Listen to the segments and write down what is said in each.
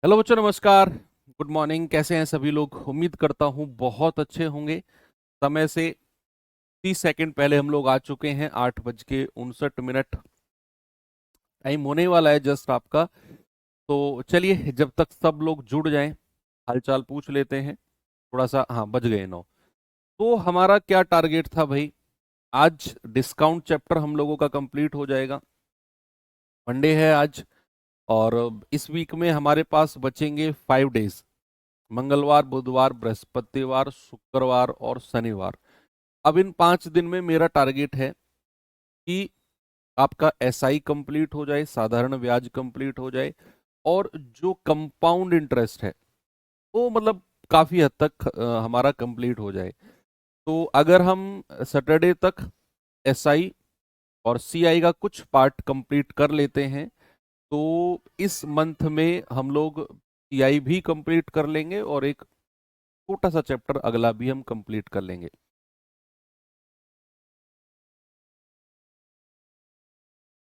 Hello बच्चों, नमस्कार। Good morning. कैसे हैं सभी लोग? उम्मीद करता हूँ बहुत अच्छे होंगे। समय से 30 सेकंड पहले हम लोग आ चुके हैं। 8:59 टाइम होने वाला है जस्ट आपका। तो चलिए, जब तक सब लोग जुड़ जाएं, हालचाल पूछ लेते हैं। थोड़ा सा, हाँ, बज गए 9। तो हमारा क्या टारगेट था भाई? आज डिस्काउंट चैप्टर हम लोगों का कंप्लीट हो जाएगा। मंडे है आज। और इस वीक में हमारे पास बचेंगे 5 डेज। मंगलवार, बुधवार, बृहस्पतिवार, शुक्रवार और शनिवार। अब इन 5 दिन में मेरा टारगेट है कि आपका एसआई कंप्लीट हो जाए, साधारण ब्याज कंप्लीट हो जाए, और जो कंपाउंड इंटरेस्ट है वो मतलब काफी हद तक हमारा कंप्लीट हो जाए। तो अगर हम सैटरडे तक एसआई और सीआई का कुछ पार्ट कंप्लीट कर लेते हैं, तो इस मंथ में हम लोग सीआई भी कंप्लीट कर लेंगे और एक छोटा सा चैप्टर अगला भी हम कंप्लीट कर लेंगे।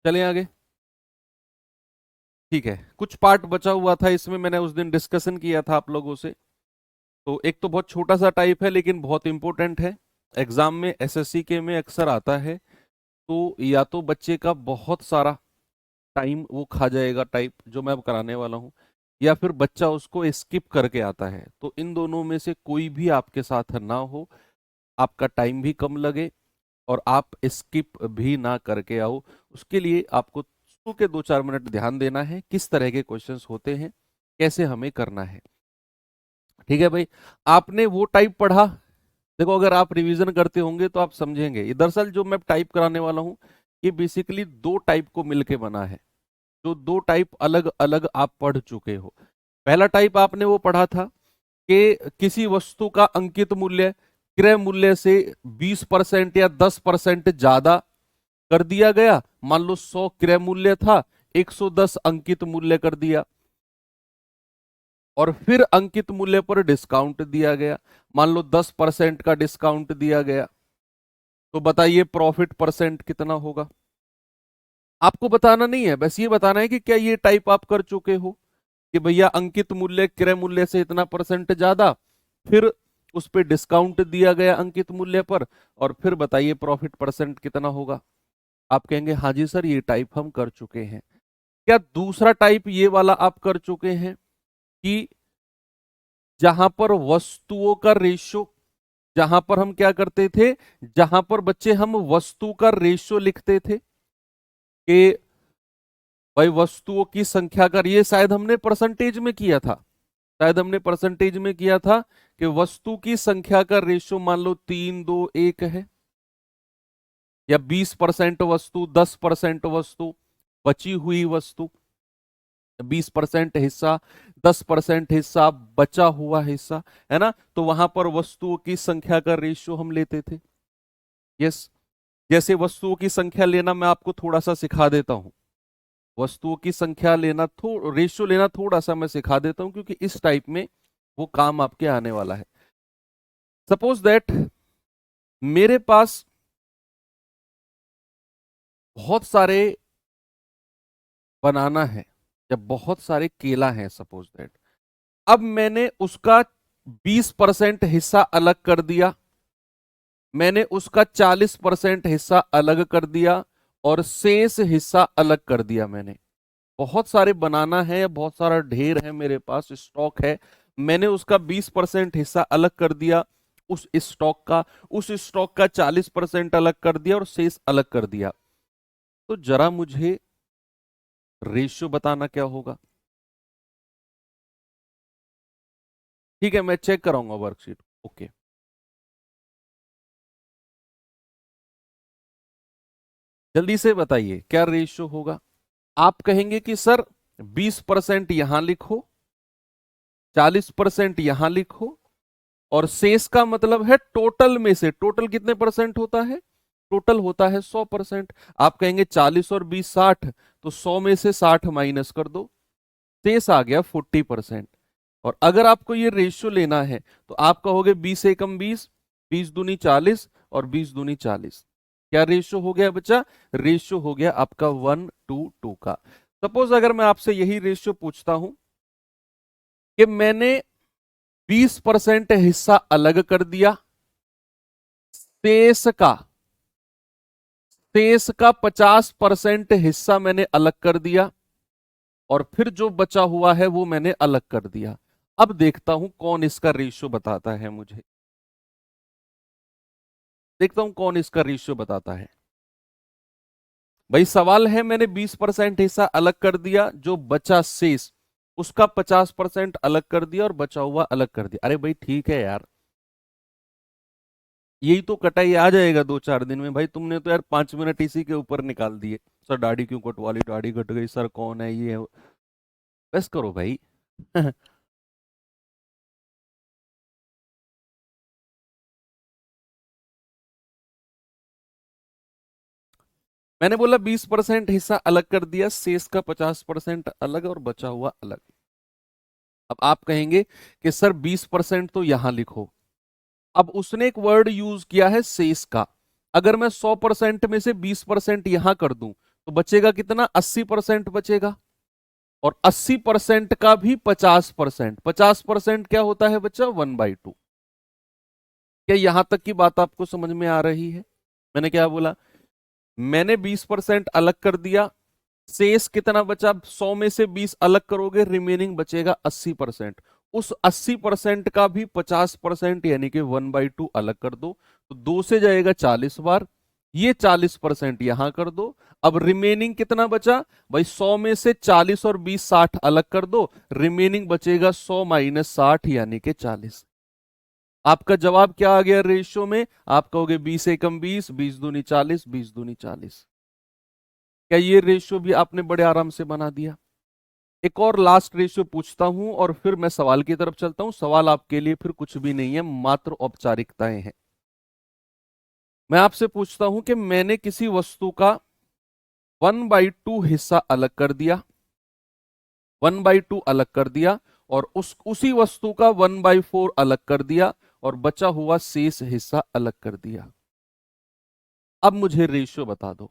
चलें आगे। ठीक है, कुछ पार्ट बचा हुआ था इसमें, मैंने उस दिन डिस्कशन किया था आप लोगों से। तो एक तो बहुत छोटा सा टाइप है लेकिन बहुत इंपॉर्टेंट है। एग्जाम में, एसएससी के में अक्सर आता है। तो या तो बच्चे का बहुत सारा टाइम वो खा जाएगा टाइप जो मैं अब कराने वाला हूँ, या फिर बच्चा उसको स्किप करके आता है। तो इन दोनों में से कोई भी आपके साथ ना हो, आपका टाइम भी कम लगे और आप स्किप भी ना करके आओ। उसके लिए आपको शुरू के 2-4 मिनट ध्यान देना है, किस तरह के क्वेश्चंस होते हैं, कैसे हमें करना है। ठीक है भाई। आपने वो टाइप पढ़ा। देखो, अगर आप रिवीजन करते होंगे तो आप समझेंगे। ये दरअसल जो मैं टाइप कराने वाला हूँ, ये बेसिकली दो टाइप को मिलके बना है। जो दो टाइप अलग अलग आप पढ़ चुके हो। पहला टाइप आपने वो पढ़ा था कि किसी वस्तु का अंकित मूल्य क्रय मूल्य से 20% या 10% ज्यादा कर दिया गया। मान लो 100 क्रय मूल्य था, 110 अंकित मूल्य कर दिया। और फिर अंकित मूल्य पर डिस्काउंट दिया गया। मान लो 10% का डिस्काउंट दिया गया। तो बताइए प्रॉफिट परसेंट कितना होगा? आपको बताना नहीं है, बस ये बताना है कि क्या ये टाइप आप कर चुके हो कि भैया अंकित मूल्य क्रय मूल्य से इतना परसेंट ज्यादा, फिर उस पे डिस्काउंट दिया गया अंकित मूल्य पर, और फिर बताइए प्रॉफिट परसेंट कितना होगा। आप कहेंगे हाँ जी सर, ये टाइप हम कर चुके हैं। क्या दूसरा टाइप ये वाला आप कर चुके हैं कि जहां पर वस्तुओं का रेशो, जहां पर हम क्या करते थे, जहां पर बच्चे हम वस्तु का रेशो लिखते थे कि भाई वस्तुओं की संख्या का, ये शायद हमने परसेंटेज में किया था। शायद हमने परसेंटेज में किया था कि वस्तु की संख्या का रेशो मान लो 3-2-1 है, या 20% वस्तु, 10% वस्तु, बची हुई वस्तु, 20% हिस्सा, 10% हिस्सा, बचा हुआ हिस्सा, है ना। तो वहां पर वस्तुओं की संख्या का रेशियो हम लेते थे। यस। जैसे वस्तुओं की संख्या लेना मैं आपको थोड़ा सा सिखा देता हूं। वस्तुओं की संख्या लेना, रेशियो लेना थोड़ा सा मैं सिखा देता हूं, क्योंकि इस टाइप में वो काम आपके आने वाला है। सपोज दैट मेरे पास बहुत सारे बनाना है, या बहुत सारे केला है सपोज दैट। अब मैंने उसका 20% हिस्सा अलग कर दिया, मैंने उसका 40% हिस्सा अलग कर दिया, और शेष हिस्सा अलग कर दिया। मैंने बहुत सारे बनाना है या बहुत सारा ढेर है, मेरे पास स्टॉक है। मैंने उसका 20% हिस्सा अलग कर दिया उस स्टॉक का, उस स्टॉक का 40% अलग कर दिया और शेष अलग कर दिया। तो जरा मुझे रेशियो बताना क्या होगा। ठीक है, मैं चेक कराऊंगा वर्कशीट। ओके। जल्दी से बताइए क्या रेशियो होगा। आप कहेंगे कि सर 20% यहां लिखो, 40% यहां लिखो, और शेष का मतलब है टोटल में से। टोटल कितने परसेंट होता है? टोटल होता है 100%। आप कहेंगे 40 और 20 60, तो 100 में से 60 माइनस कर दो, शेष आ गया 40%। और अगर आपको ये रेशियो लेना है तो आप कहोगे 20 एकम 20, 20 दूनी 40 और 20 दूनी 40। क्या रेशियो हो गया बच्चा? रेशियो हो गया आपका 1:2 का। सपोज अगर मैं आपसे यही रेशियो पूछता हूं कि मैंने 20% हिस्सा अलग कर दिया, शेष का 50% हिस्सा मैंने अलग कर दिया, और फिर जो बचा हुआ है वो मैंने अलग कर दिया। अब देखता हूं कौन इसका रेशियो बताता है मुझे, देखता हूं कौन इसका रेशियो बताता है। भाई सवाल है, मैंने 20% हिस्सा अलग कर दिया, जो बचा शेष उसका 50% अलग कर दिया और बचा हुआ अलग कर दिया। अरे भाई ठीक है यार, यही तो कटाई आ जाएगा 2-4 दिन में। भाई तुमने तो यार 5 मिनट इसी के ऊपर निकाल दिए। सर दाढ़ी क्यों कटवा ली, दाढ़ी कट गई, सर कौन है ये है। बस करो भाई। मैंने बोला 20% हिस्सा अलग कर दिया, शेष का 50% अलग और बचा हुआ अलग। अब आप कहेंगे कि सर 20% तो यहां लिखो। अब उसने एक वर्ड यूज किया है शेष का। अगर मैं 100% में से 20% यहां कर दूं तो बचेगा कितना, 80% बचेगा। और 80% का भी 50%, 50% क्या होता है बच्चा, 1/2। क्या यहां तक की बात आपको समझ में आ रही है? मैंने क्या बोला, मैंने 20% अलग कर दिया, शेष कितना बचा, 100 में से 20 अलग करोगे, रिमेनिंग बचेगा 80%। उस 80% का भी 50% यानी कि 1/2 अलग कर दो, तो 2 से जाएगा 40 बार, ये 40% यहां कर दो। अब रिमेनिंग कितना बचा भाई, 100 में से 40 और 20 60 अलग कर दो, रिमेनिंग बचेगा 100 माइनस 60 यानी कि 40। आपका जवाब क्या आ गया रेशियो में, आप कहोगे 20 एकम 20, 20 दूनी 40, 20 दूनी 40। क्या ये रेशियो भी आपने बड़े आराम से बना दिया? एक और लास्ट रेशियो पूछता हूं और फिर मैं सवाल की तरफ चलता हूं। सवाल आपके लिए फिर कुछ भी नहीं है, मात्र औपचारिकताएं हैं। मैं आपसे पूछता हूं कि मैंने किसी वस्तु का 1/2 हिस्सा अलग कर दिया, 1/2 अलग कर दिया, और उसी वस्तु का 1/4 अलग कर दिया, और बचा हुआ शेष हिस्सा अलग कर दिया। अब मुझे रेशियो बता दो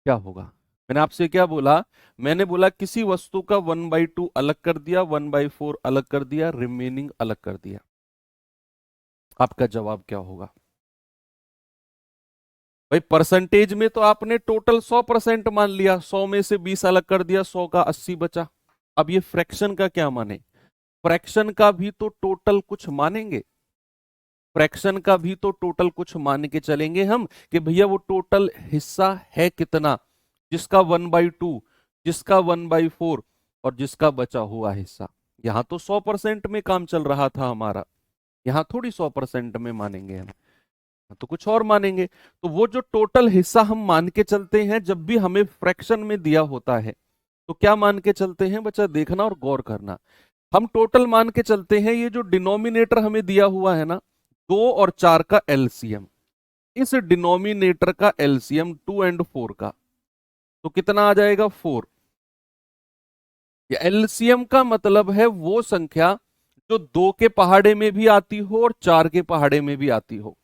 क्या होगा। मैंने आपसे क्या बोला, मैंने बोला किसी वस्तु का 1/2 अलग कर दिया, 1/4 अलग कर दिया, रिमेनिंग अलग कर दिया। आपका जवाब क्या होगा? भाई परसेंटेज में तो आपने टोटल 100% मान लिया, 100 में से 20 अलग कर दिया, 100 का 80 बचा। अब ये फ्रैक्शन का क्या माने, फ्रैक्शन का भी तो टोटल कुछ मानेंगे, फ्रैक्शन का भी तो टोटल कुछ मान के चलेंगे हम, कि भैया वो टोटल हिस्सा है कितना, जिसका 1/2, जिसका 1/4, और जिसका बचा हुआ हिस्सा। यहां तो 100% में काम चल रहा था हमारा, यहां थोड़ी 100% में मानेंगे हम, तो कुछ और मानेंगे। तो वो जो टोटल हिस्सा हम मान के चलते हैं जब भी हमें फ्रैक्शन में दिया होता है, तो क्या मान के चलते हैं बच्चा, देखना और गौर करना। हम टोटल मान के चलते हैं, ये जो डिनोमिनेटर हमें दिया हुआ है ना, 2 और 4 का एलसीएम, इस डिनोमिनेटर का एलसीएम 2 और 4 का, तो कितना आ जाएगा, 4। एलसीएम का मतलब है वो संख्या जो 2 के पहाड़े में भी आती हो और 4 के पहाड़े में भी आती हो।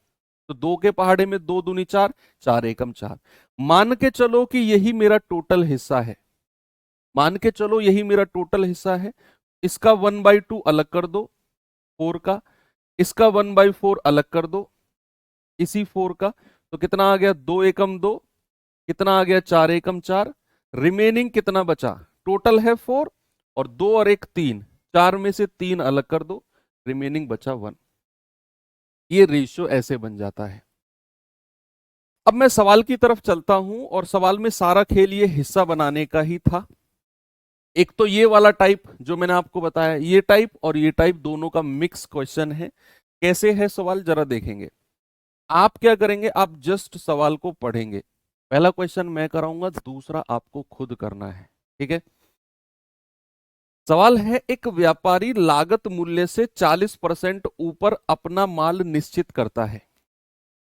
तो 2 के पहाड़े में 2 दूनी 4, 4 एकम 4। मान के चलो कि यही मेरा टोटल हिस्सा है, मान के चलो यही मेरा टोटल हिस्सा है। इसका 1/2 अलग कर दो 4 का, इसका 1/4 अलग कर दो इसी 4 का, तो कितना आ गया, 2 एकम 2, कितना आ गया, 4 एकम 4। रिमेनिंग कितना बचा, टोटल है 4, और 2 और 1 3, 4 में से 3 अलग कर दो, रिमेनिंग बचा 1। ये रेशियो ऐसे बन जाता है। अब मैं सवाल की तरफ चलता हूं, और सवाल में सारा खेल ये हिस्सा बनाने का ही था। एक तो ये वाला टाइप जो मैंने आपको बताया, ये टाइप और ये टाइप दोनों का मिक्स क्वेश्चन है। कैसे है सवाल जरा देखेंगे। आप क्या करेंगे, आप जस्ट सवाल को पढ़ेंगे। पहला क्वेश्चन मैं कराऊंगा, दूसरा आपको खुद करना है, ठीक है। सवाल है, एक व्यापारी लागत मूल्य से 40% ऊपर अपना माल निश्चित करता है।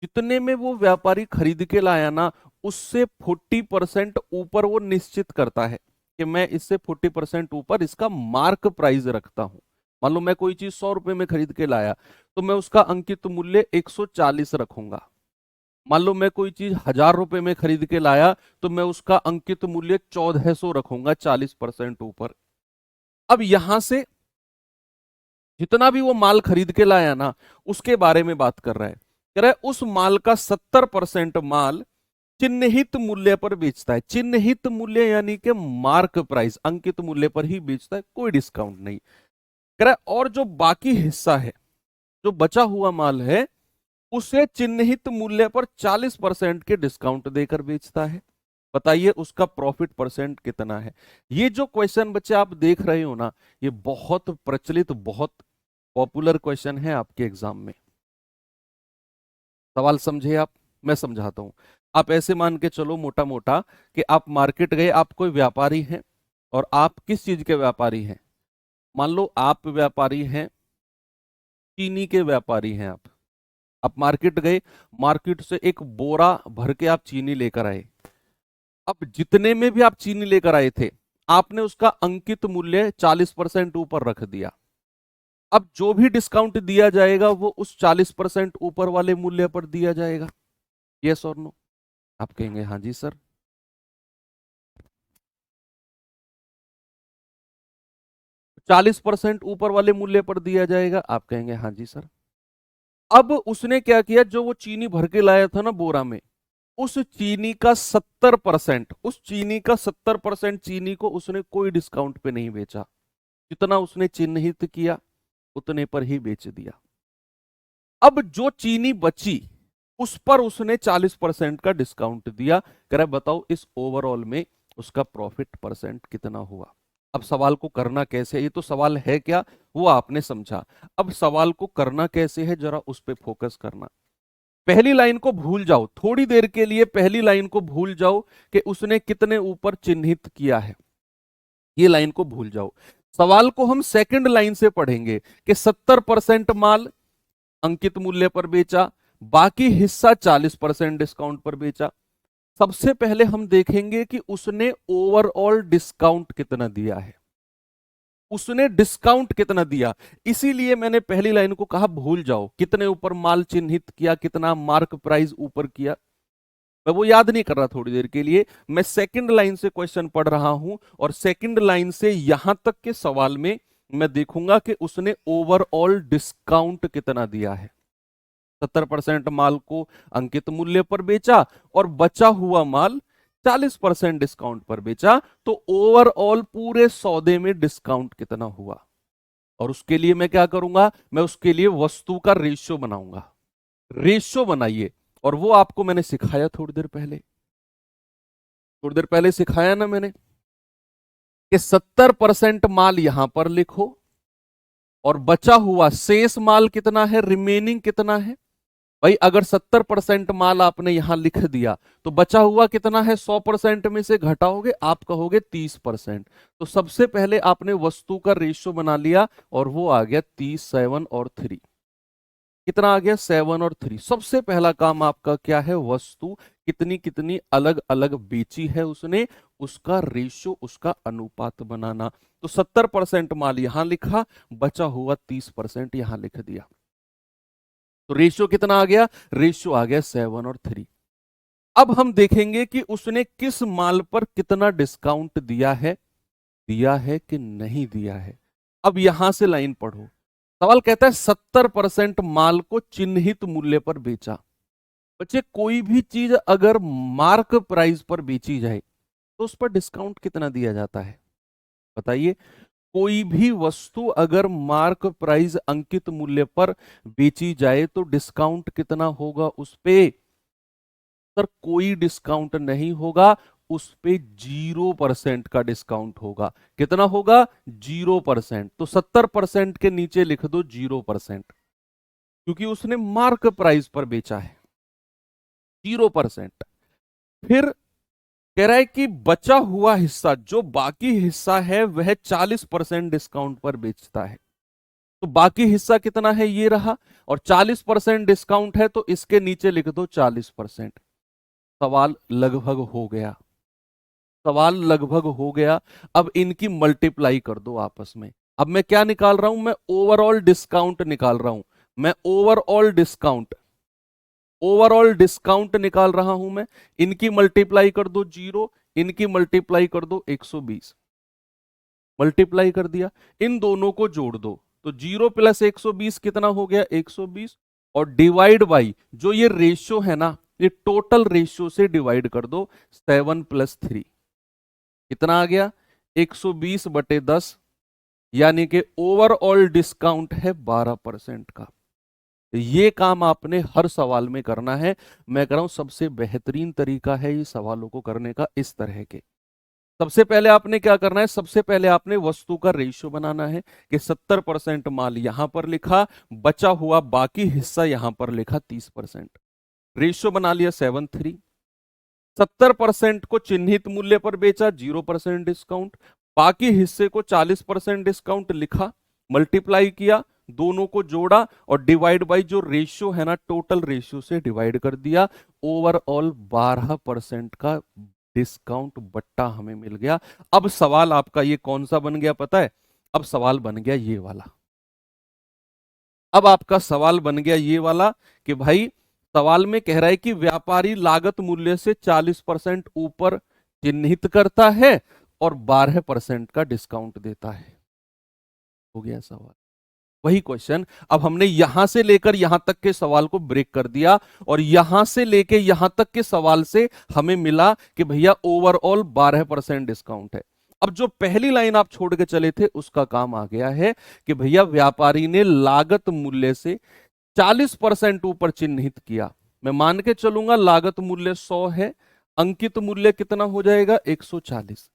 जितने में वो व्यापारी खरीद के लाया ना, उससे 40% ऊपर वो निश्चित करता है कि मैं इससे 40% ऊपर इसका मार्क प्राइस रखता हूं। मान लो मैं कोई चीज 100 रुपए में खरीद के लाया, तो मैं उसका अंकित मूल्य 140 रखूंगा। मान लो मैं कोई चीज 1000 रुपए में खरीद के लाया, तो मैं उसका अंकित मूल्य 1400 रखूंगा, 40% ऊपर। अब यहां से जितना भी वो माल खरीद के लाया ना, उसके बारे में बात कर रहा है। कह रहा है उस माल का 70% माल चिन्हित मूल्य पर बेचता है। चिन्हित मूल्य यानी कि मार्क प्राइस, अंकित मूल्य पर ही बेचता है, कोई डिस्काउंट नहीं। कह रहा है और जो बाकी हिस्सा है, जो बचा हुआ माल है, उसे चिन्हित मूल्य पर 40% के डिस्काउंट देकर बेचता है। बताइए उसका प्रॉफिट परसेंट कितना है। ये जो क्वेश्चन बच्चे आप देख रहे हो ना, ये बहुत प्रचलित, बहुत पॉपुलर क्वेश्चन है आपके एग्जाम में। सवाल समझे आप? मैं समझाता हूं। आप ऐसे मान के चलो मोटा मोटा कि आप मार्केट गए, आप कोई व्यापारी हैं, और आप किस चीज के व्यापारी हैं? मान लो आप व्यापारी हैं, चीनी के व्यापारी हैं आप मार्केट गए, मार्केट से एक बोरा भर के आप चीनी लेकर आए। अब जितने में भी आप चीनी लेकर आए थे, आपने उसका अंकित मूल्य 40% ऊपर रख दिया। अब जो भी डिस्काउंट दिया जाएगा वो उस 40% ऊपर वाले मूल्य पर दिया जाएगा। यस और नो? आप कहेंगे हाँ जी सर। 40% ऊपर वाले मूल्य पर दिया जाएगा, आप कहेंगे हाँ जी सर। अब उसने क्या किया, जो वो चीनी भर के लाया था ना बोरा में, उस चीनी का 70%, उस चीनी का 70% चीनी को उसने कोई डिस्काउंट पे नहीं बेचा। जितना उसने चिन्हित किया उतने पर ही बेच दिया। अब जो चीनी बची उस पर उसने 40% का डिस्काउंट दिया। कह रहा है बताओ इस ओवरऑल में उसका प्रॉफिट परसेंट कितना हुआ। अब सवाल को करना कैसे है, ये तो सवाल है क्या वो आपने समझा। अब सवाल को करना कैसे है, जरा उस पर फोकस करना। पहली लाइन को भूल जाओ, थोड़ी देर के लिए पहली लाइन को भूल जाओ कि उसने कितने ऊपर चिन्हित किया है। ये लाइन को भूल जाओ। सवाल को हम सेकंड लाइन से पढ़ेंगे कि 70% माल अंकित मूल्य पर बेचा, बाकी हिस्सा 40% डिस्काउंट पर बेचा। सबसे पहले हम देखेंगे कि उसने ओवरऑल डिस्काउंट कितना दिया है। उसने डिस्काउंट कितना दिया, इसीलिए मैंने पहली लाइन को कहा भूल जाओ, कितने ऊपर माल चिन्हित किया, कितना मार्क प्राइस ऊपर किया, मैं वो याद नहीं कर रहा थोड़ी देर के लिए। मैं सेकंड लाइन से क्वेश्चन पढ़ रहा हूं, और सेकंड लाइन से यहां तक के सवाल में मैं देखूंगा कि उसने ओवरऑल डिस्काउंट कितना दिया है। 70% माल को अंकित मूल्य पर बेचा और बचा हुआ माल 40% डिस्काउंट पर बेचा, तो ओवरऑल पूरे सौदे में डिस्काउंट कितना हुआ। और उसके लिए मैं क्या करूंगा, मैं उसके लिए वस्तु का रेशियो बनाऊंगा। रेशियो बनाइए, और वो आपको मैंने सिखाया थोड़ी देर पहले, थोड़ी देर पहले सिखाया ना मैंने कि 70% माल यहां पर लिखो, और बचा हुआ शेष माल कितना है, रिमेनिंग कितना है। भाई अगर 70% माल आपने यहां लिख दिया, तो बचा हुआ कितना है, 100% में से घटाओगे आप कहोगे 30%। तो सबसे पहले आपने वस्तु का रेशियो बना लिया, और वो आ गया 30, 7 और 3। कितना आ गया, 7 और 3। सबसे पहला काम आपका क्या है, वस्तु कितनी कितनी अलग अलग बेची है उसने, उसका रेशियो, उसका अनुपात बनाना। तो 70% माल यहां लिखा, बचा हुआ 30% यहां लिख दिया। तो रेशियो कितना आ गया, रेशियो आ गया 7 और 3। अब हम देखेंगे कि उसने किस माल पर कितना डिस्काउंट दिया है कि नहीं दिया है। अब यहां से लाइन पढ़ो। सवाल कहता है 70% माल को चिन्हित मूल्य पर बेचा। बच्चे कोई भी चीज अगर मार्क प्राइस पर बेची जाए तो उस पर डिस्काउंट कितना दिया जाता है, बताइए। कोई भी वस्तु अगर मार्क प्राइस अंकित मूल्य पर बेची जाए तो डिस्काउंट कितना होगा उस पे? सर कोई डिस्काउंट नहीं होगा, उस पे 0% का डिस्काउंट होगा। कितना होगा, 0%। तो 70% के नीचे लिख दो 0%, क्योंकि उसने मार्क प्राइस पर बेचा है। 0%। फिर कह रहा है कि बचा हुआ हिस्सा, जो बाकी हिस्सा है, वह 40% डिस्काउंट पर बेचता है। तो बाकी हिस्सा कितना है, ये रहा, और 40% डिस्काउंट है, तो इसके नीचे लिख दो 40%। सवाल लगभग हो गया, सवाल लगभग हो गया। अब इनकी मल्टीप्लाई कर दो आपस में। अब मैं क्या निकाल रहा हूं, मैं ओवरऑल डिस्काउंट निकाल रहा हूं। मैं ओवरऑल डिस्काउंट निकाल रहा हूं मैं। इनकी मल्टीप्लाई कर दो 0, इनकी मल्टीप्लाई कर दो 120। मल्टीप्लाई कर दिया, इन दोनों को जोड़ दो तो 0 + 120 कितना हो गया 120, और डिवाइड बाई जो ये रेशियो है ना, ये टोटल रेशियो से डिवाइड कर दो, 7 + 3 कितना आ गया 120/10, यानी कि ओवरऑल डिस्काउंट है 12% का। ये काम आपने हर सवाल में करना है। मैं कह रहा हूं सबसे बेहतरीन तरीका है ये सवालों को करने का इस तरह के। सबसे पहले आपने क्या करना है, सबसे पहले आपने वस्तु का रेशियो बनाना है कि 70% माल यहां पर लिखा, बचा हुआ बाकी हिस्सा यहां पर लिखा 30%। रेशियो बना लिया 7:3। 70% को चिन्हित मूल्य पर बेचा 0% डिस्काउंट, बाकी हिस्से को 40% डिस्काउंट लिखा, मल्टीप्लाई किया, दोनों को जोड़ा और डिवाइड बाई जो रेशियो है ना टोटल रेशियो से डिवाइड कर दिया। ओवरऑल 12% का डिस्काउंट बट्टा हमें मिल गया। अब सवाल आपका ये कौन सा बन गया पता है, अब सवाल बन गया ये वाला। अब आपका सवाल बन गया ये वाला कि भाई सवाल में कह रहा है कि व्यापारी लागत मूल्य से 40% ऊपर चिन्हित करता है और 12% का डिस्काउंट देता है। हो गया सवाल, वही क्वेश्चन। अब हमने यहां से लेकर यहां तक के सवाल को ब्रेक कर दिया और यहां से लेके यहां तक के सवाल से हमें मिला कि भैया ओवरऑल 12% डिस्काउंट है। अब जो पहली लाइन आप छोड़ के चले थे उसका काम आ गया है कि भैया व्यापारी ने लागत मूल्य से 40% ऊपर चिन्हित किया। मैं मान के चलूंगा लागत मूल्य 100 है, अंकित मूल्य कितना हो जाएगा 140।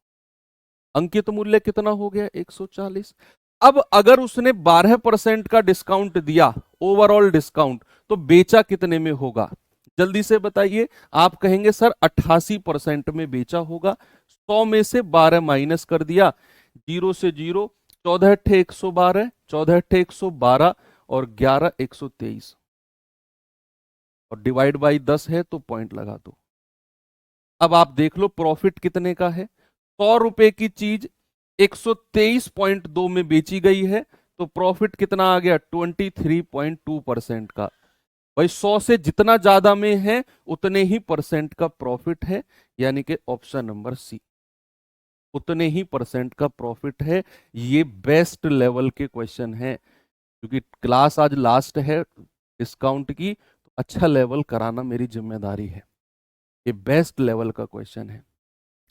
अंकित मूल्य कितना हो गया 140। अब अगर उसने 12% का डिस्काउंट दिया, ओवरऑल डिस्काउंट, तो बेचा कितने में होगा जल्दी से बताइए। आप कहेंगे सर 88% में बेचा होगा। 100 में से 12 माइनस कर दिया, 0 से 0, 14 × 112, 14 × 112 और 11 123 और डिवाइड बाई 10 है तो पॉइंट लगा दो। अब आप देख लो प्रॉफिट कितने का है। 100 रुपए की चीज 123.2 में बेची गई है तो प्रॉफिट कितना आ गया 23.2% का। भाई 100 से जितना ज्यादा में है उतने ही परसेंट का प्रॉफिट है, यानी कि ऑप्शन नंबर सी, उतने ही परसेंट का प्रॉफिट है। ये बेस्ट लेवल के क्वेश्चन है, क्योंकि क्लास आज लास्ट है डिस्काउंट की, तो अच्छा लेवल कराना मेरी जिम्मेदारी है। ये बेस्ट लेवल का क्वेश्चन है।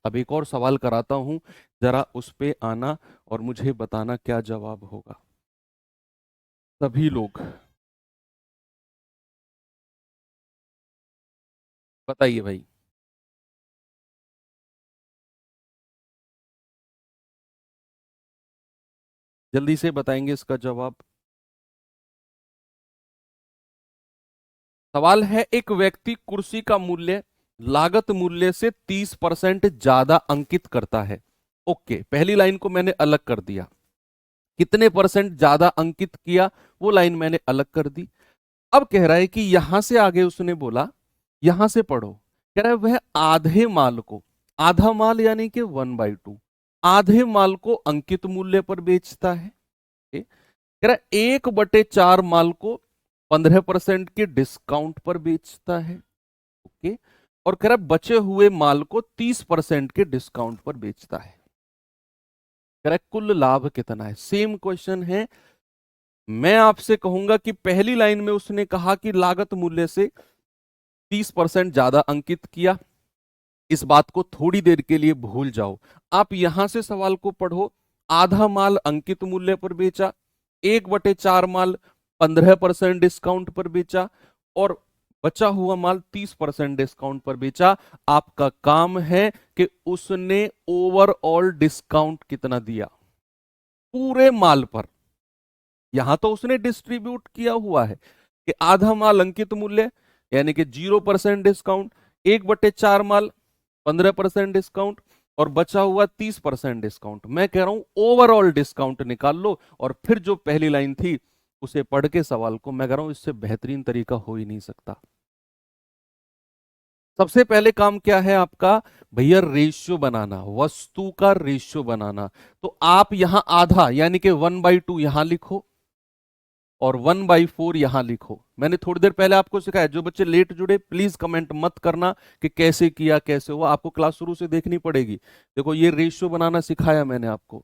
अब एक और सवाल कराता हूं, जरा उस पे आना और मुझे बताना क्या जवाब होगा सभी लोग। बताइए भाई। जल्दी से बताएंगे इसका जवाब। सवाल है, एक व्यक्ति कुर्सी का मूल्य लागत मूल्य से 30% ज्यादा अंकित करता है। ओके, पहली लाइन को मैंने अलग कर दिया, कितने परसेंट ज्यादा अंकित किया वो लाइन मैंने अलग कर दी। अब कह रहा है कि यहां से आगे उसने बोला, यहां से पढ़ो, कह रहा है वह आधे माल को, आधा माल यानी कि 1/2, आधे माल को अंकित मूल्य पर बेचता है। कह रहा है 1/4 माल को 15% के डिस्काउंट पर बेचता है। ओके, और कह रहा है बचे हुए माल को 30% के डिस्काउंट पर बेचता है। कह रहा है कुल लाभ कितना है। सेम क्वेश्चन है। मैं आपसे कहूंगा कि पहली लाइन में उसने कहा कि लागत मूल्य से 30% ज्यादा अंकित किया। इस बात को थोड़ी देर के लिए भूल जाओ, आप यहां से सवाल को पढ़ो। आधा माल अंकित मूल्य पर बेचा, 1/4 माल 15% डिस्काउंट पर बेचा और बचा हुआ माल 30% डिस्काउंट पर बेचा। आपका काम है कि उसने ओवरऑल डिस्काउंट कितना दिया पूरे माल पर। यहां तो उसने डिस्ट्रीब्यूट किया हुआ है कि आधा माल अंकित मूल्य यानी कि 0% डिस्काउंट, 1/4 माल 15% डिस्काउंट और बचा हुआ 30% डिस्काउंट। मैं कह रहा हूं ओवरऑल डिस्काउंट निकाल लो और फिर जो पहली लाइन थी उसे पढ़ के सवाल को, मैं कह रहा हूं इससे बेहतरीन तरीका हो ही नहीं सकता। सबसे पहले काम क्या है आपका भैया, रेशियो बनाना, वस्तु का रेशियो बनाना। तो आप यहां आधा यानी कि 1/2 यहां लिखो और 1/4 यहां लिखो। मैंने थोड़ी देर पहले आपको सिखाया, जो बच्चे लेट जुड़े प्लीज कमेंट मत करना कि कैसे किया कैसे हुआ, आपको क्लास शुरू से देखनी पड़ेगी। देखो ये रेशियो बनाना सिखाया मैंने आपको।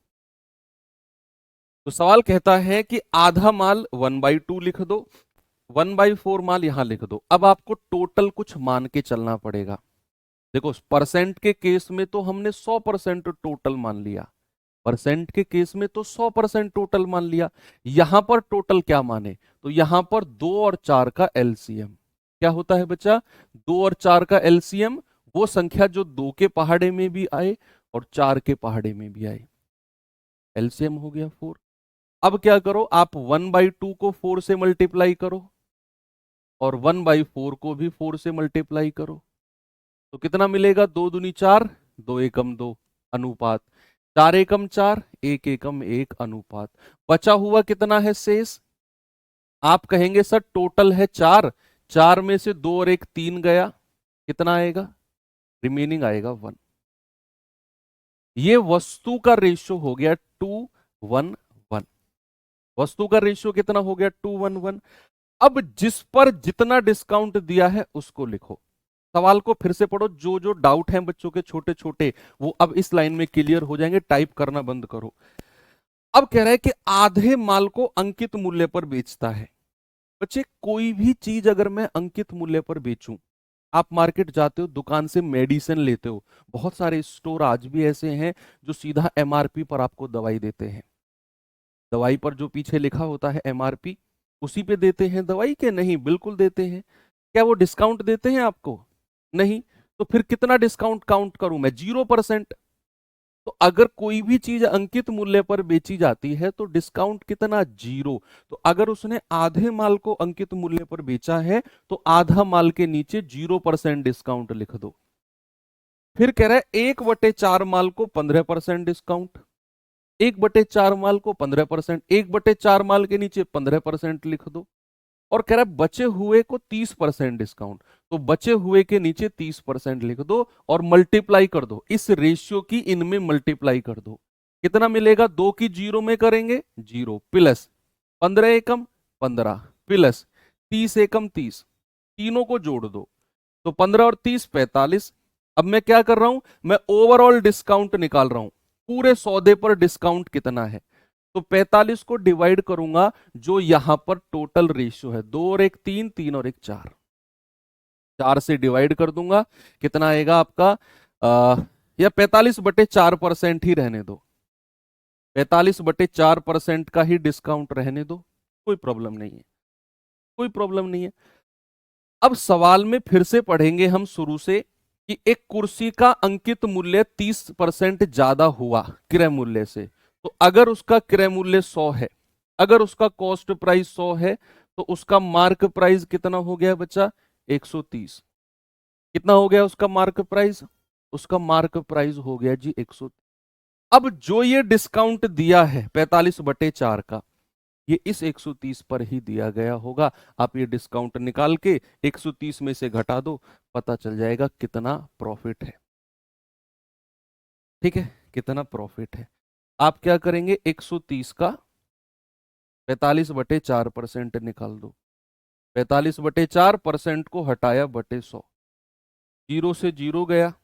तो सवाल कहता है कि आधा माल 1/2 लिख दो, 1/4 माल यहां लिख दो। अब आपको टोटल कुछ मान के चलना पड़ेगा। देखो परसेंट के केस में तो हमने 100% टोटल मान लिया, परसेंट के केस में तो 100% टोटल मान लिया। यहां पर टोटल क्या माने, तो यहां पर 2 और 4 का एलसीएम क्या होता है बच्चा, 2 और 4 का एलसीएम वो संख्या जो 2 के पहाड़े में भी आए और 4 के पहाड़े में भी आए, एलसीएम हो गया 4। अब क्या करो, आप 1/2 को 4 से मल्टीप्लाई करो और 1/4 को भी 4 से मल्टीप्लाई करो, तो कितना मिलेगा, 2 दूनी 4, 2 एकम 2 अनुपात 4 एकम 4, 1 एकम 1 अनुपात। बचा हुआ कितना है शेष, आप कहेंगे सर टोटल है 4, 4 में से 2 और 1 3 गया, कितना आएगा, रिमेनिंग आएगा 1। ये वस्तु का रेशियो हो गया 2:1:1। वस्तु का रेशियो कितना हो गया 2:1:1। अब जिस पर जितना डिस्काउंट दिया है उसको लिखो। सवाल को फिर से पढ़ो, जो जो डाउट हैं बच्चों के छोटे छोटे वो अब इस लाइन में क्लियर हो जाएंगे, टाइप करना बंद करो। अब कह रहा है कि आधे माल को अंकित मूल्य पर बेचता है। बच्चे कोई भी चीज अगर मैं अंकित मूल्य पर बेचूं, आप मार्केट जाते हो दुकान से मेडिसिन लेते हो, बहुत सारे स्टोर आज भी ऐसे हैं जो सीधा एमआरपी पर आपको दवाई देते हैं। दवाई पर जो पीछे लिखा होता है एमआरपी उसी पे देते हैं दवाई के, नहीं बिल्कुल देते हैं। क्या वो डिस्काउंट देते हैं आपको, नहीं। तो फिर कितना डिस्काउंट काउंट करूं मैं, 0%। तो अगर कोई भी चीज अंकित मूल्य पर बेची जाती है तो डिस्काउंट कितना, 0। तो अगर उसने आधे माल को अंकित मूल्य पर बेचा है तो आधा माल के नीचे 0% डिस्काउंट लिख दो। फिर कह रहा है 1/4 माल को 15% डिस्काउंट, 1/4 माल को 15%, 1/4 माल के नीचे 15% लिख दो। और कह रहा है बचे हुए को 30% डिस्काउंट, तो बचे हुए के नीचे 30% लिख दो और मल्टीप्लाई कर दो, इस रेशियो की इनमें मल्टीप्लाई कर दो। कितना मिलेगा, 2 की 0 में करेंगे 0 प्लस 15 एकम 15 प्लस 30 एकम 30, तीनों को जोड़ दो तो 15 और 30 45। अब मैं क्या कर रहा हूं, मैं ओवरऑल डिस्काउंट निकाल रहा हूं, पूरे सौदे पर डिस्काउंट कितना है। तो 45 को डिवाइड करूंगा जो यहां पर टोटल रेशियो है, 2 और 1 3, 3 और 1 4, 4 से डिवाइड कर दूंगा, कितना आएगा आपका या 45/4% ही रहने दो, 45/4% का ही डिस्काउंट रहने दो, कोई प्रॉब्लम नहीं है, कोई प्रॉब्लम नहीं है। अब सवाल में फिर से पढ़ेंगे हम शुरू से कि एक कुर्सी का अंकित मूल्य 30% ज्यादा हुआ क्रय मूल्य से, तो अगर उसका क्रय मूल्य 100 है, अगर उसका कॉस्ट प्राइस 100 है तो उसका मार्क प्राइस कितना हो गया बच्चा, 130। कितना हो गया उसका मार्क प्राइस, उसका मार्क प्राइस हो गया जी 130। अब जो ये डिस्काउंट दिया है 45/4 का, ये इस 130 पर ही दिया गया होगा। आप ये डिस्काउंट निकाल के 130 में से घटा दो, पता चल जाएगा कितना प्रॉफिट है। ठीक है, कितना प्रॉफिट है। आप क्या करेंगे, 130 का 45/4% निकाल दो, 45/4% को हटाया बटे 100, 0 से 0 गया,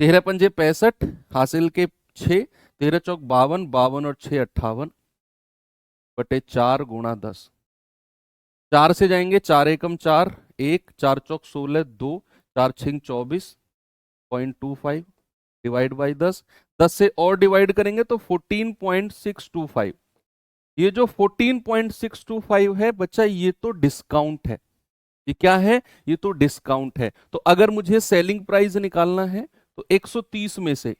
13 पंजे 65, हासिल के 6, 13 चौक 52, 52 और 6 58 बटे 4 गुणा 10। 4 से जाएंगे, 4 एकम 4, 1, 4 चौक 16, 2, 4 छिंग 24.25 डिवाइड बाई 10, 10 से और डिवाइड करेंगे तो 14.625। ये जो 14.625 है बच्चा ये तो डिस्काउंट है, ये क्या है, ये तो डिस्काउंट है। तो अगर मुझे सेलिंग प्राइस निकालना है तो 130 में से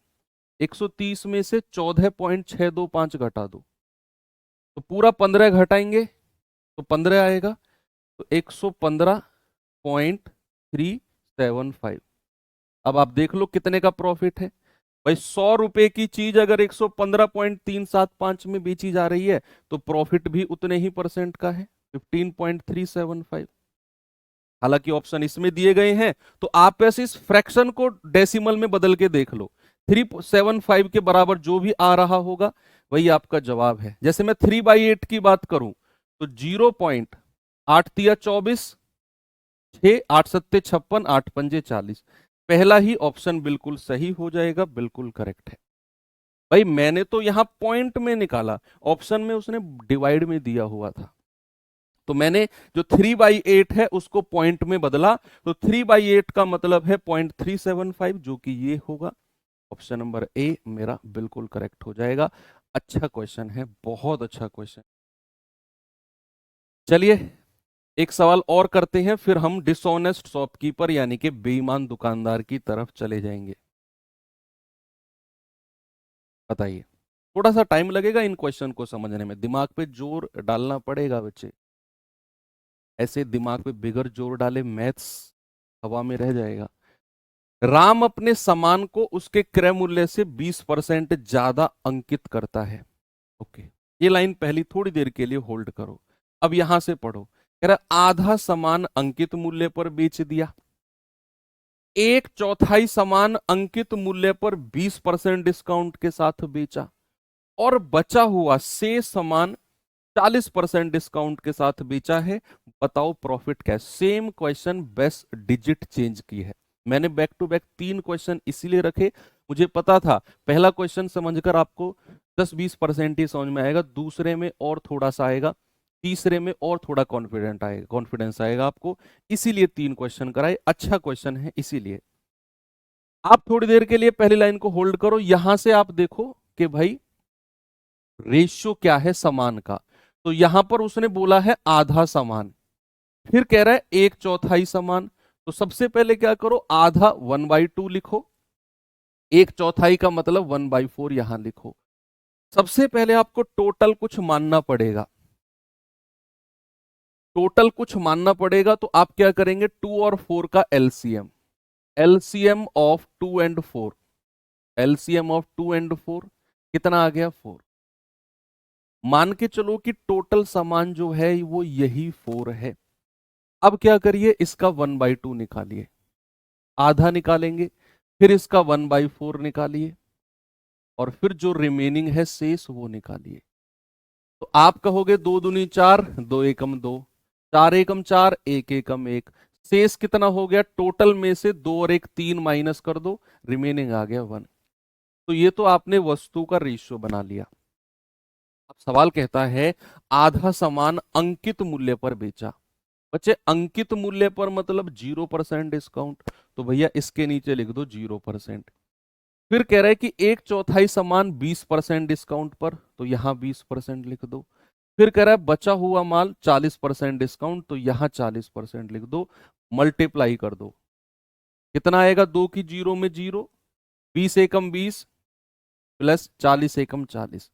14.625 घटा दो, तो पूरा 15 घटाएंगे तो 15 आएगा, तो 115.375। अब आप देख लो कितने का प्रॉफिट है भाई, 100 रुपए की चीज अगर 115.375 में बेची जा रही है तो प्रॉफिट भी उतने ही परसेंट का है, 15.375। हालांकि ऑप्शन इसमें दिए गए हैं तो आप ऐसे इस फ्रैक्शन को डेसिमल में बदल के देख लो, 375 के बराबर जो भी आ रहा होगा वही आपका जवाब है। जैसे मैं 3/8 की बात करूं तो 0.8 तिया 24, 6 8 सत्ते 56, 8 पंजे 40, पहला ही ऑप्शन बिल्कुल सही हो जाएगा, बिल्कुल करेक्ट है। भाई मैंने तो यहां पॉइंट में निकाला, ऑप्शन में उसने डिवाइड में दिया हुआ था, तो मैंने जो 3/8 है उसको पॉइंट में बदला, तो 3/8 का मतलब है 0.375, जो कि ये होगा। ऑप्शन नंबर ए मेरा बिल्कुल करेक्ट हो जाएगा। अच्छा क्वेश्चन है, बहुत अच्छा क्वेश्चन। चलिए एक सवाल और करते हैं, फिर हम डिसऑनेस्ट शॉपकीपर यानी कि बेईमान दुकानदार की तरफ चले जाएंगे। बताइए, थोड़ा सा टाइम लगेगा इन क्वेश्चन को समझने में, दिमाग पे जोर डालना पड़ेगा बच्चे, ऐसे दिमाग पे बिगर जोर डाले मैथ्स हवा में रह जाएगा। राम अपने सामान को उसके क्रय मूल्य से 20% ज्यादा अंकित करता है। ओके, ये लाइन पहली थोड़ी देर के लिए होल्ड करो, अब यहां से पढ़ो। कह रहा आधा सामान अंकित मूल्य पर बेच दिया, एक चौथाई सामान अंकित मूल्य पर 20% डिस्काउंट के साथ बेचा, और बचा हुआ शेष सामान 40% डिस्काउंट के साथ बेचा है। बताओ प्रॉफिट क्या है। Same question, best digit change की है। मैंने बैक टू बैक 3 क्वेश्चन इसीलिए रखे, मुझे पता था पहला क्वेश्चन समझकर आपको 10-20% ही समझ में आएगा, दूसरे में और थोड़ा सा आएगा, तीसरे में और थोड़ा कॉन्फिडेंस आएगा आपको, इसीलिए 3 क्वेश्चन कराए। अच्छा क्वेश्चन है इसीलिए। आप थोड़ी देर के लिए पहली लाइन को होल्ड करो, यहां से आप देखो कि भाई रेशियो क्या है सामान का। तो यहां पर उसने बोला है आधा सामान, फिर कह रहा है एक चौथाई सामान। तो सबसे पहले क्या करो, आधा 1/2 लिखो, एक चौथाई का मतलब 1/4 यहां लिखो। सबसे पहले आपको टोटल कुछ मानना पड़ेगा, टोटल कुछ मानना पड़ेगा, तो आप क्या करेंगे, 2 और 4 का LCM, LCM of 2 and 4, LCM of 2 and 4 कितना आ गया 4। मान के चलो कि टोटल सामान जो है वो यही 4 है। अब क्या करिए, इसका 1/2 निकालिए, आधा निकालेंगे, फिर इसका 1/4 निकालिए, और फिर जो रिमेनिंग है शेष वो निकालिए। तो आप कहोगे 2 दूनी 4, 2 एकम 2, 4 एकम 4, 1 एकम 1, शेष कितना हो गया, टोटल में से 2 और 1 3 माइनस कर दो, रिमेनिंग आ गया 1। तो ये तो आपने वस्तु का रेशियो बना लिया। अब सवाल कहता है आधा सामान अंकित मूल्य पर बेचा। बच्चे अंकित मूल्य पर मतलब 0% डिस्काउंट, तो भैया इसके नीचे लिख दो 0%। फिर कह रहा है कि एक चौथाई सामान 20% डिस्काउंट पर, तो यहां 20% लिख दो। फिर कह रहा है बचा हुआ माल 40% डिस्काउंट, तो यहां 40% लिख दो। मल्टीप्लाई कर दो, कितना आएगा, 2 की 0 में 0, 20 एकम 20 प्लस 40 एकम 40।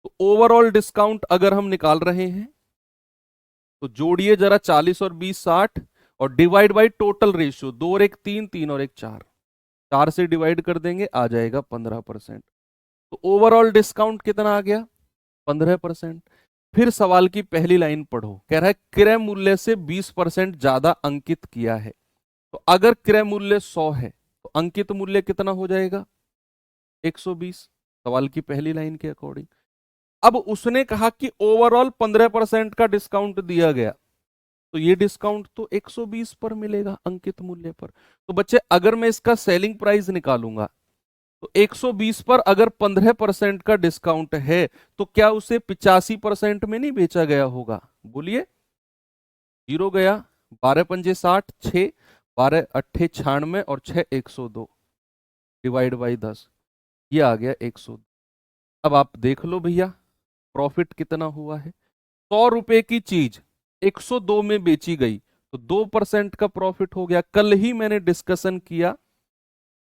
तो ओवरऑल डिस्काउंट अगर हम निकाल रहे हैं तो जोड़िए जरा, 40 और 20 60, और डिवाइड बाई टोटल रेशियो, 2 और 1 3, 3 और 1 4, 4 से डिवाइड कर देंगे आ जाएगा 15%। तो ओवरऑल डिस्काउंट कितना आ गया, 15%। फिर सवाल की पहली लाइन पढ़ो, कह रहा है क्रय मूल्य से 20% ज्यादा अंकित किया है। तो अगर क्रय मूल्य 100 है तो अंकित मूल्य कितना हो जाएगा, 120, सवाल की पहली लाइन के अकॉर्डिंग। अब उसने कहा कि ओवरऑल 15% का डिस्काउंट दिया गया, तो ये डिस्काउंट तो 120 पर मिलेगा अंकित मूल्य पर। तो बच्चे अगर मैं इसका सेलिंग प्राइस निकालूंगा, तो 120 पर अगर 15% का डिस्काउंट है, तो क्या उसे 85% में नहीं बेचा गया होगा, बोलिए। 0 गया, 12 पंजे 60, 6 12 अट्ठे 96, और 6 102, डिवाइड बाई 10, ये आ गया 100। अब आप देख लो भैया प्रॉफिट कितना हुआ है। 100 रुपए की चीज 102 में बेची गई, तो 2% का प्रॉफिट हो गया। कल ही मैंने डिस्कशन किया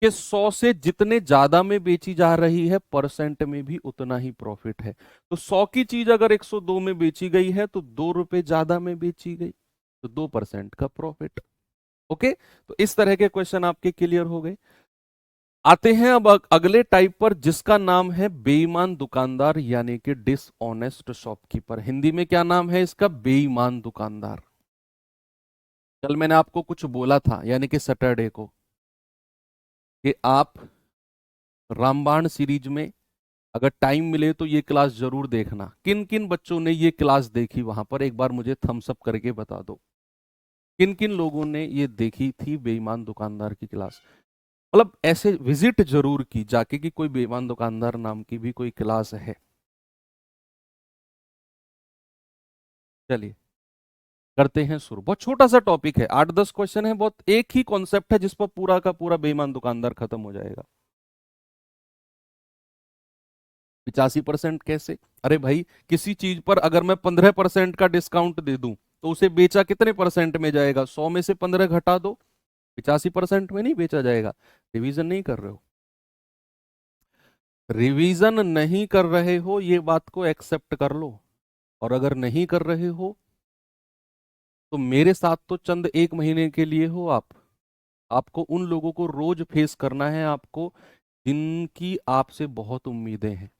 कि 100 से जितने ज्यादा में बेची जा रही है परसेंट में भी उतना ही प्रॉफिट है। तो 100 की चीज अगर 102 में बेची गई है तो 2 रुपए ज्यादा में बेची गई, तो 2% का प्रॉफिट। ओके, तो इस तरह के क्वेश्चन आपके क्लियर हो गए। आते हैं अब अगले टाइप पर, जिसका नाम है बेईमान दुकानदार यानी कि डिसऑनेस्ट शॉपकीपर। हिंदी में क्या नाम है इसका, बेईमान दुकानदार। कल मैंने आपको कुछ बोला था, यानी कि सैटरडे को, कि आप रामबाण सीरीज में अगर टाइम मिले तो ये क्लास जरूर देखना। किन किन बच्चों ने ये क्लास देखी वहां पर, एक बार मुझे थम्स अप करके बता दो, किन किन लोगों ने ये देखी थी बेईमान दुकानदार की क्लास। मतलब ऐसे विजिट जरूर की जाके कि कोई बेईमान दुकानदार नाम की भी कोई क्लास है। चलिए करते हैं शुरू। बहुत छोटा सा टॉपिक है, 8-10 क्वेश्चन है, बहुत एक ही कॉन्सेप्ट है जिस पर पूरा का पूरा बेईमान दुकानदार खत्म हो जाएगा। 85% कैसे? अरे भाई, किसी चीज पर अगर मैं 15% का डिस्काउंट दे दूं तो उसे बेचा कितने परसेंट में जाएगा? 100 में से 15 घटा दो, 85% में नहीं बेचा जाएगा। रिवीजन नहीं कर रहे हो, रिवीजन नहीं कर रहे हो, ये बात को एक्सेप्ट कर लो। और अगर नहीं कर रहे हो तो मेरे साथ तो चंद एक महीने के लिए हो आप। आपको उन लोगों को रोज फेस करना है, आपको जिनकी आपसे बहुत उम्मीदें हैं,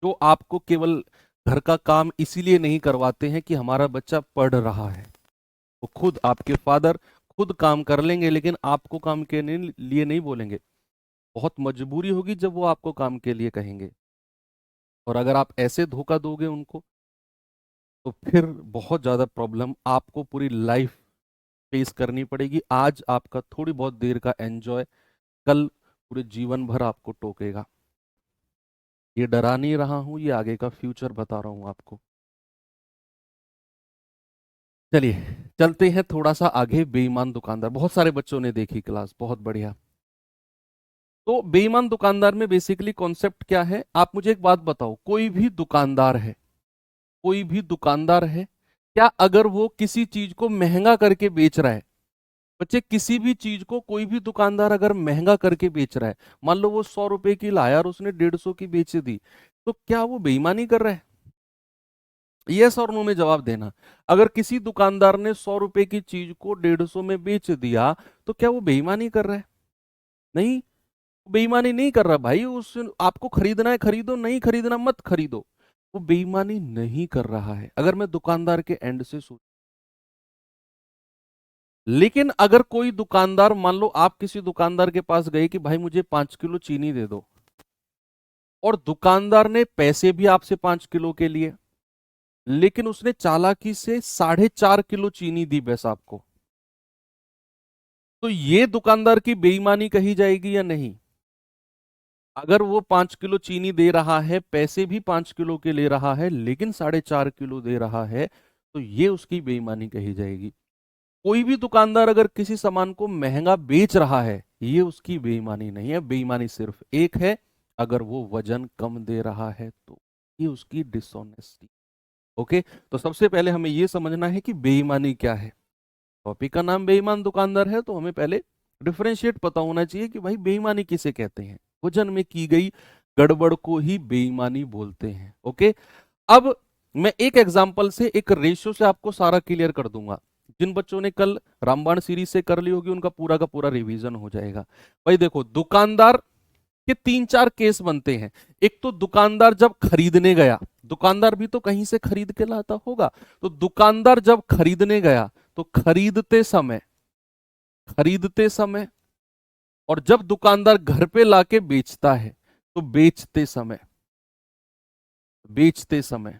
जो आपको केवल घर का काम इसीलिए नहीं करवाते हैं कि हमारा बच्चा पढ़ रहा है। वो खुद आपके फादर खुद काम कर लेंगे, लेकिन आपको काम के लिए नहीं बोलेंगे। बहुत मजबूरी होगी जब वो आपको काम के लिए कहेंगे। और अगर आप ऐसे धोखा दोगे उनको तो फिर बहुत ज्यादा प्रॉब्लम आपको पूरी लाइफ फेस करनी पड़ेगी। आज आपका थोड़ी बहुत देर का एंजॉय कल पूरे जीवन भर आपको टोकेगा। ये डरा नहीं रहा हूं, ये आगे का फ्यूचर बता रहा हूं आपको। चलिए चलते हैं थोड़ा सा आगे। बेईमान दुकानदार बहुत सारे बच्चों ने देखी क्लास, बहुत बढ़िया। तो बेईमान दुकानदार में बेसिकली कॉन्सेप्ट क्या है? आप मुझे एक बात बताओ, कोई भी दुकानदार है, कोई भी दुकानदार है, क्या अगर वो किसी चीज को महंगा करके बेच रहा है, बच्चे किसी भी चीज को कोई भी दुकानदार अगर महंगा करके बेच रहा है, मान लो वो 100 रुपए की लाया और उसने 150 की बेच दी, तो क्या वो बेईमानी कर रहा है? यस और नो में जवाब देना। अगर किसी दुकानदार ने 100 रुपए की चीज को 150 में बेच दिया तो क्या वो बेईमानी कर रहा है? नहीं, बेईमानी नहीं कर रहा भाई। उस आपको खरीदना है खरीदो, नहीं खरीदना मत खरीदो। वो बेईमानी नहीं कर रहा है अगर मैं दुकानदार के एंड से सोच। लेकिन अगर कोई दुकानदार, मान लो आप किसी दुकानदार के पास गए कि भाई मुझे 5 किलो चीनी दे दो, और दुकानदार ने पैसे भी आपसे 5 किलो के लिए, लेकिन उसने चालाकी से 4.5 किलो चीनी दी बस आपको, तो ये दुकानदार की बेईमानी कही जाएगी या नहीं? अगर वो 5 किलो चीनी दे रहा है, पैसे भी 5 किलो के ले रहा है, लेकिन 4.5 किलो दे रहा है, तो ये उसकी बेईमानी कही जाएगी। कोई भी दुकानदार अगर किसी सामान को महंगा बेच रहा है, ये उसकी बेईमानी नहीं है। बेईमानी सिर्फ एक है, अगर वो वजन कम दे रहा है तो ये उसकी डिसऑनेस्टी। ओके, तो सबसे पहले हमें ये समझना है कि बेईमानी क्या है। टॉपिक का नाम बेईमान दुकानदार है, तो हमें पहले डिफरेंशिएट पता होना चाहिए कि भाई बेईमानी किसे कहते हैं। वजन में की गई गड़बड़ को ही बेईमानी बोलते हैं। ओके, अब मैं एक एग्जांपल से, एक रेशियो से आपको सारा क्लियर कर दूंगा। जिन बच्चों ने कल रामबाण सीरीज से कर ली होगी उनका पूरा का पूरा रिवीजन हो जाएगा। भाई देखो, दुकानदार के 3-4 केस बनते हैं। एक तो दुकानदार जब खरीदने गया, दुकानदार भी तो कहीं से खरीद के लाता होगा, तो दुकानदार जब खरीदने गया तो खरीदते समय, और जब दुकानदार घर पे लाके बेचता है तो बेचते समय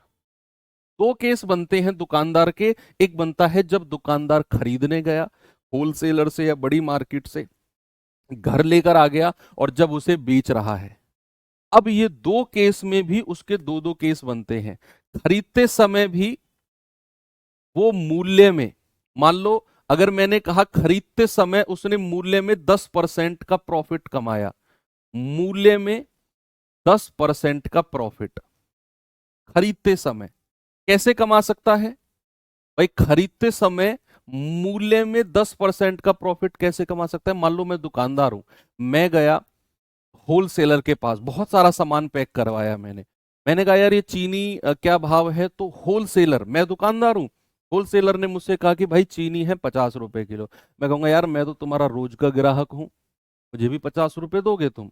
दो केस बनते हैं दुकानदार के। एक बनता है जब दुकानदार खरीदने गया होलसेलर से या बड़ी मार्केट से, घर लेकर आ गया, और जब उसे बेच रहा है। अब ये दो केस में भी उसके दो दो केस बनते हैं। खरीदते समय भी वो मूल्य में, मान लो अगर मैंने कहा खरीदते समय उसने मूल्य में 10% का प्रॉफिट कमाया, मूल्य में 10% का प्रॉफिट खरीदते समय कैसे कमा सकता है? भाई खरीदते समय मूल्य में 10% का प्रॉफिट कैसे कमा सकता है? मान लो मैं दुकानदार हूं, मैं गया होलसेलर के पास, बहुत सारा सामान पैक करवाया मैंने। मैंने कहा यार ये चीनी क्या भाव है? तो होलसेलर, मैं दुकानदार हूं, होलसेलर ने मुझसे कहा कि भाई चीनी है 50 रुपए किलो। मैं कहूंगा यार मैं तो तुम्हारा रोज का ग्राहक हूं, मुझे भी 50 रुपए दोगे तुम?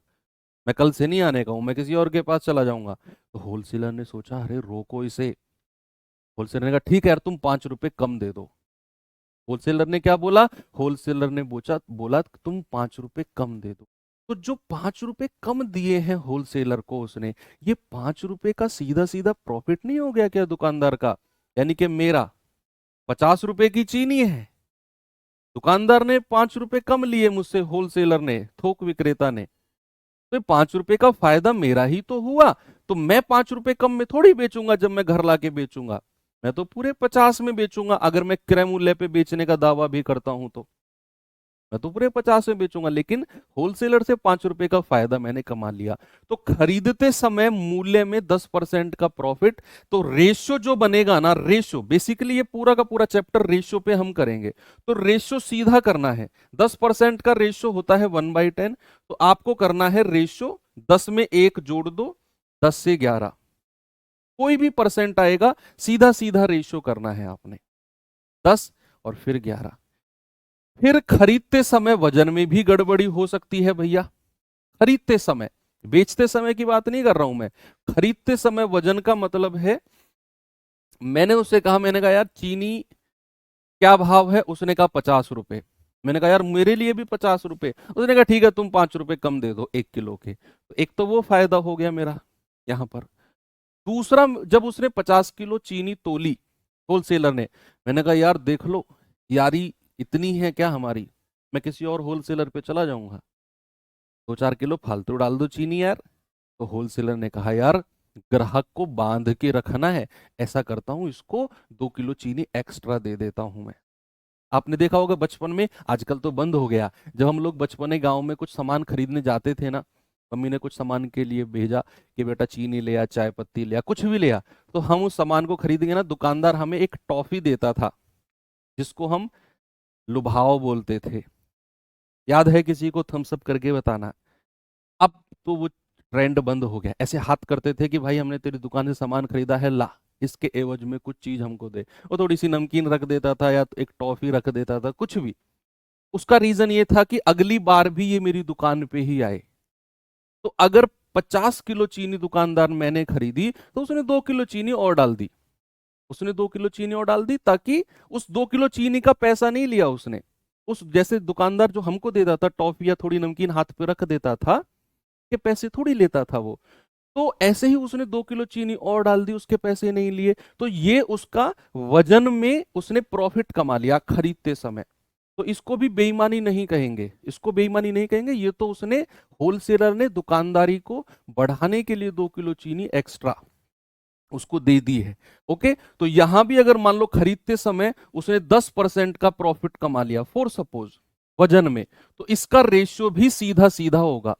मैं कल से नहीं आने का हूं, मैं किसी और के पास चला जाऊंगा। तो होलसेलर ने सोचा अरे रोको इसे। होलसेलर ने कहा ठीक है यार तुम 5 रुपए कम दे दो। होलसेलर ने क्या बोला? होलसेलर ने बोला तुम 5 रुपए कम दे दो। तो जो 5 रुपए कम दिए हैं होलसेलर को उसने, ये 5 रुपए का सीधा सीधा प्रॉफिट नहीं हो गया क्या दुकानदार का? यानी कि मेरा 50 रुपए की चीनी है, दुकानदार ने 5 रुपए कम लिए मुझसे, होलसेलर ने, थोक विक्रेता ने, तो 5 रुपए का फायदा मेरा ही तो हुआ। तो मैं 5 रुपए कम में थोड़ी बेचूंगा, जब मैं घर लाके बेचूंगा मैं तो पूरे 50 में बेचूंगा। अगर मैं क्रय मूल्य पे बेचने का दावा भी करता हूं तो मैं तो पूरे 50 में बेचूंगा, लेकिन होलसेलर से 5 रुपए का फायदा मैंने कमा लिया। तो खरीदते समय मूल्य में 10% का प्रॉफिट। तो रेशियो जो बनेगा ना, रेशियो बेसिकली ये पूरा का पूरा चैप्टर रेशियो पे हम करेंगे। तो रेशियो सीधा करना है, 10% का रेशियो होता है 1/10। तो आपको करना है रेशियो 10 में 1 जोड़ दो, 10 से 11, कोई भी परसेंट आएगा, सीधा सीधा रेशियो करना है आपने, 10 और फिर 11। फिर खरीदते समय वजन में भी गड़बड़ी हो सकती है भैया। खरीदते समय, बेचते समय की बात नहीं कर रहा हूं मैं, खरीदते समय वजन का मतलब है, मैंने उससे कहा, मैंने कहा यार चीनी क्या भाव है, उसने कहा 50 रुपए। मैंने कहा यार मेरे लिए भी 50 रुपए। उसने कहा ठीक है तुम 5 रुपए कम दे दो 1 किलो के। तो एक तो वो फायदा हो गया मेरा यहां पर। दूसरा, जब उसने 50 किलो चीनी तोली होलसेलर ने, मैंने कहा यार देख लो, यारी इतनी है क्या हमारी, मैं किसी और होलसेलर पे चला जाऊंगा, 2-4 किलो फालतू डाल दो चीनी यार। तो होलसेलर ने कहा यार ग्राहक को बांध के रखना है, ऐसा करता हूं इसको 2 किलो चीनी एक्स्ट्रा दे देता हूं मैं। आपने देखा होगा बचपन में, आजकल तो बंद हो गया, जब हम लोग बचपने गांव में कुछ सामान खरीदने जाते थे ना, मम्मी ने कुछ सामान के लिए भेजा कि बेटा चीनी ले आ, चाय पत्ती ले आ, कुछ भी ले आ, तो हम उस सामान को खरीदेंगे ना, दुकानदार हमें एक टॉफी देता था, जिसको हम लुभाओ बोलते थे। याद है किसी को, थम्स अप करके बताना। अब तो वो ट्रेंड बंद हो गया, ऐसे हाथ करते थे कि भाई हमने तेरी दुकान से सामान खरीदा है, ला इसके एवज में कुछ चीज हमको दे। वो थोड़ी सी नमकीन रख देता था या तो एक टॉफी रख देता था, कुछ भी। उसका रीजन ये था कि अगली बार भी ये मेरी दुकान पे ही आए। तो अगर 50 किलो चीनी दुकानदार मैंने खरीदी, तो उसने 2 किलो चीनी और डाल दी, उसने 2 किलो चीनी और डाल दी, ताकि उस 2 किलो चीनी का पैसा नहीं लिया उसने। उस जैसे दुकानदार जो हमको देता था टॉफी या थोड़ी नमकीन हाथ पे रख देता था, के पैसे थोड़ी लेता था वो। तो ऐसे ही उसने 2 किलो चीनी और डाल दी, उसके पैसे नहीं लिए, तो ये उसका वजन में उसने प्रॉफिट कमा लिया खरीदते समय। तो इसको भी बेईमानी नहीं कहेंगे, इसको बेईमानी नहीं कहेंगे, ये तो उसने, होलसेलर ने दुकानदारी को बढ़ाने के लिए 2 किलो चीनी एक्स्ट्रा उसको दे दी है। ओके, तो यहां भी अगर मान लो खरीदते समय उसने 10% का प्रॉफिट कमा लिया फॉर सपोज वजन में, तो इसका रेशियो भी सीधा सीधा होगा,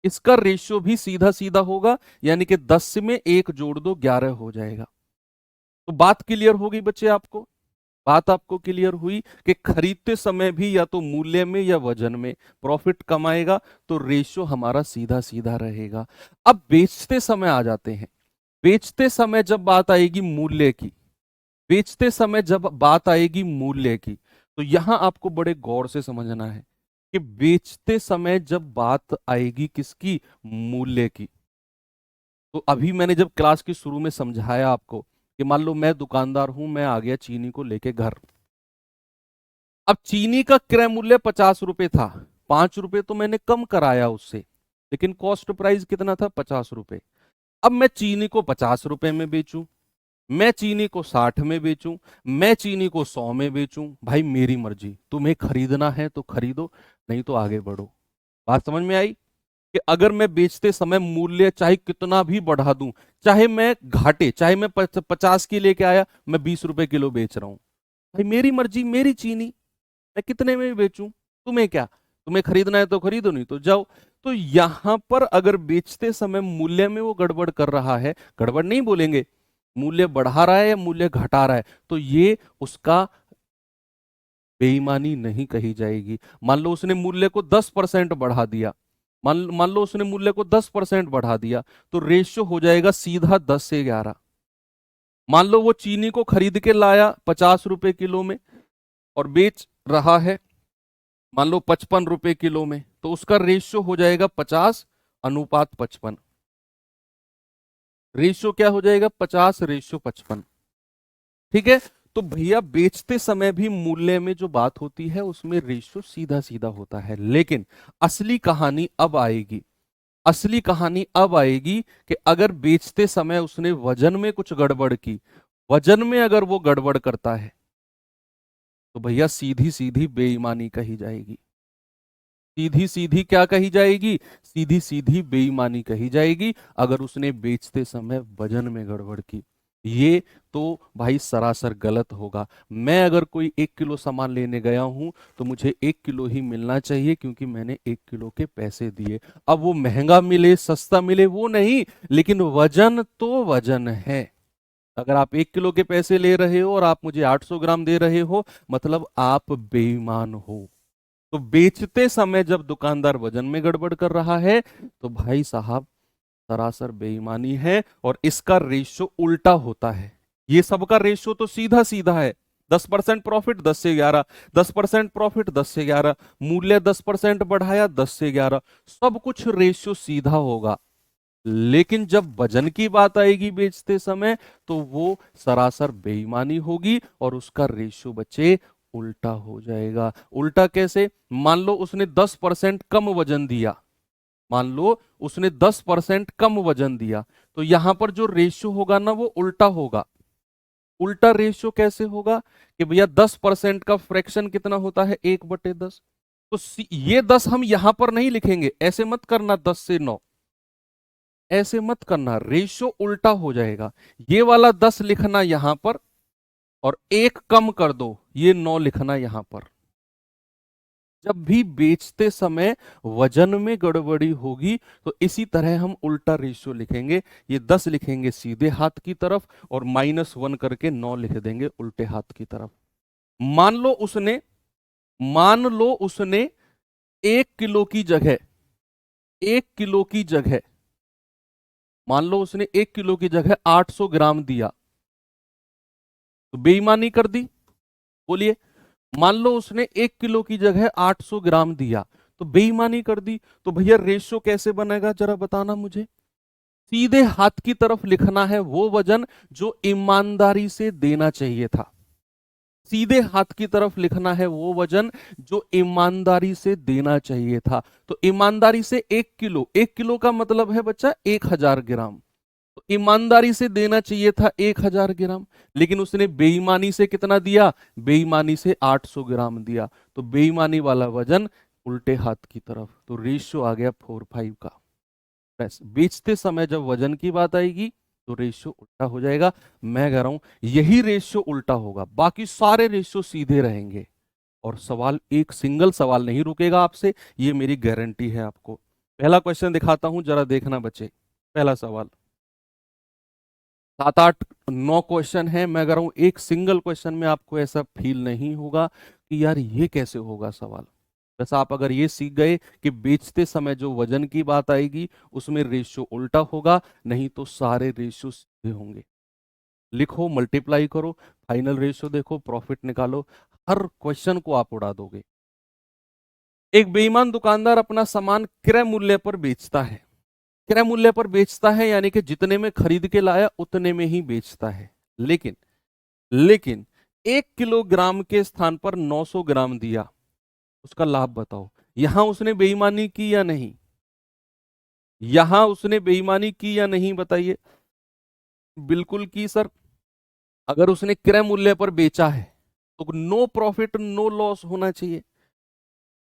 इसका रेशियो भी सीधा सीधा होगा, यानी कि 10 में 1 जोड़ दो 11 हो जाएगा। तो बात क्लियर होगी बच्चे आपको, बात आपको क्लियर हुई कि खरीदते समय भी या तो मूल्य में या वजन में प्रॉफिट कमाएगा, तो रेशियो हमारा सीधा सीधा रहेगा। अब बेचते समय आ जाते हैं, बेचते समय जब बात आएगी मूल्य की, बेचते समय जब बात आएगी मूल्य की, तो यहां आपको बड़े गौर से समझना है कि बेचते समय जब बात आएगी किसकी, मूल्य की। तो अभी मैंने जब क्लास की शुरू में समझाया आपको कि मान लो मैं दुकानदार हूं, मैं आ गया चीनी को लेके घर। अब चीनी का क्रय मूल्य 50 रुपए था, 5 रुपए तो मैंने कम कराया उससे, लेकिन कॉस्ट प्राइस कितना था, 50 रुपए। अब मैं चीनी को 50 रुपए में बेचूं, मैं चीनी को 60 में बेचूं, मैं चीनी को 100 में बेचूं, भाई मेरी मर्जी, तुम्हें खरीदना है तो खरीदो, नहीं तो आगे बढ़ो। बात समझ में आई कि अगर मैं बेचते समय मूल्य चाहे कितना भी बढ़ा दूं, चाहे मैं घाटे, चाहे मैं 50 की लेके आया, मैं 20 रुपए किलो बेच रहा हूं, भाई मेरी मर्जी, मेरी चीनी, मैं कितने में भी बेचूं, तुम्हें क्या, तुम्हें खरीदना है तो खरीदो, नहीं तो जाओ। तो यहां पर अगर बेचते समय मूल्य में वो गड़बड़ कर रहा है, गड़बड़ नहीं बोलेंगे, मूल्य बढ़ा रहा है या मूल्य घटा रहा है, तो ये उसका बेईमानी नहीं कही जाएगी। मान लो उसने मूल्य को 10% बढ़ा दिया, मान लो उसने मूल्य को 10% बढ़ा दिया, तो रेशियो हो जाएगा सीधा 10 से 11। मान लो वो चीनी को खरीद के लाया 50 रुपए किलो में और बेच रहा है मान लो 55 रुपए किलो में, तो उसका रेशियो हो जाएगा 50:55। रेशियो क्या हो जाएगा, 50:55। ठीक है, तो भैया बेचते समय भी मूल्य में जो बात होती है उसमें रेशियो सीधा सीधा होता है, लेकिन असली कहानी अब आएगी, असली कहानी अब आएगी कि अगर बेचते समय उसने वजन में कुछ गड़बड़ की, वजन में अगर वो गड़बड़ करता है, तो भैया सीधी सीधी बेईमानी कही जाएगी। सीधी सीधी क्या कही जाएगी? सीधी सीधी बेईमानी कही जाएगी अगर उसने बेचते समय वजन में गड़बड़ की। ये तो भाई सरासर गलत होगा। मैं अगर कोई 1 किलो सामान लेने गया हूं तो मुझे 1 किलो ही मिलना चाहिए, क्योंकि मैंने 1 किलो के पैसे दिए। अब वो महंगा मिले सस्ता मिले वो नहीं, लेकिन वजन तो वजन है। अगर आप 1 किलो के पैसे ले रहे हो और आप मुझे 800 ग्राम दे रहे हो, मतलब आप बेईमान हो। तो बेचते समय जब दुकानदार वजन में गड़बड़ कर रहा है तो भाई साहब सरासर बेईमानी है, और इसका रेशो उल्टा होता है। ये सबका रेशो तो सीधा सीधा है। 10% प्रॉफिट 10 से 11, 10% प्रॉफिट 10 से 11, मूल्य 10% बढ़ाया 10 से 11, सब कुछ रेशो सीधा होगा। लेकिन जब वजन की बात आएगी बेचते समय तो वो सरासर बेईमानी होगी और उसका रेशो बच्चे उल्टा हो जाएगा। उल्टा कैसे? मान लो उसने 10% कम वजन दिया, मान लो उसने 10% कम वजन दिया, तो यहां पर जो रेशियो होगा ना वो उल्टा होगा। उल्टा रेशियो कैसे होगा? कि भैया 10% का फ्रैक्शन कितना होता है? 1/10। तो ये 10 हम यहां पर नहीं लिखेंगे, ऐसे मत करना 10 से 9, ऐसे मत करना, रेशियो उल्टा हो जाएगा। ये वाला 10 लिखना यहां पर और एक कम कर दो, ये 9 लिखना यहां पर। जब भी बेचते समय वजन में गड़बड़ी होगी तो इसी तरह हम उल्टा रेशियो लिखेंगे। ये 10 लिखेंगे सीधे हाथ की तरफ और -1 करके 9 लिख देंगे उल्टे हाथ की तरफ। मान लो उसने मान लो उसने 1 किलो की जगह 1 किलो की जगह मान लो उसने 1 किलो की जगह 800 ग्राम दिया, तो बेईमानी कर दी। बोलिए, मान लो उसने 1 किलो की जगह 800 ग्राम दिया तो बेईमानी कर दी। तो भैया रेशियो कैसे बनेगा जरा बताना मुझे। सीधे हाथ की तरफ लिखना है वो वजन जो ईमानदारी से देना चाहिए था। सीधे हाथ की तरफ लिखना है वो वजन जो ईमानदारी से देना चाहिए था। तो ईमानदारी से 1 किलो, 1 किलो का मतलब है बच्चा 1000 ग्राम। तो ईमानदारी से देना चाहिए था 1000 ग्राम, लेकिन उसने बेईमानी से कितना दिया? बेईमानी से 800 ग्राम दिया। तो बेईमानी वाला वजन उल्टे हाथ की तरफ, तो रेशियो आ गया 4:5 का। बस बेचते समय जब वजन की बात आएगी तो रेशियो उल्टा हो जाएगा। मैं कह रहा हूं यही रेशियो उल्टा होगा, बाकी सारे रेशियो सीधे रहेंगे और सवाल, एक सिंगल सवाल नहीं रुकेगा आपसे, ये मेरी गारंटी है आपको। पहला क्वेश्चन दिखाता हूं, जरा देखना बच्चे। पहला सवाल, 7 8 9 क्वेश्चन है। मैं अगर हूं एक सिंगल क्वेश्चन में आपको ऐसा फील नहीं होगा कि यार ये कैसे होगा सवाल। बस आप अगर ये सीख गए कि बेचते समय जो वजन की बात आएगी उसमें रेशियो उल्टा होगा, नहीं तो सारे रेशियो सीधे होंगे। लिखो, मल्टीप्लाई करो, फाइनल रेशियो देखो, प्रॉफिट निकालो, हर क्वेश्चन को आप उड़ा दोगे। एक बेईमान दुकानदार अपना सामान क्रय मूल्य पर बेचता है। क्रय मूल्य पर बेचता है यानी कि जितने में खरीद के लाया उतने में ही बेचता है। लेकिन लेकिन 1 किलोग्राम के स्थान पर 900 ग्राम दिया, उसका लाभ बताओ। यहां उसने बेईमानी की या नहीं? यहां उसने बेईमानी की या नहीं बताइए। बिल्कुल की सर। अगर उसने क्रय मूल्य पर बेचा है तो नो प्रॉफिट नो लॉस होना चाहिए,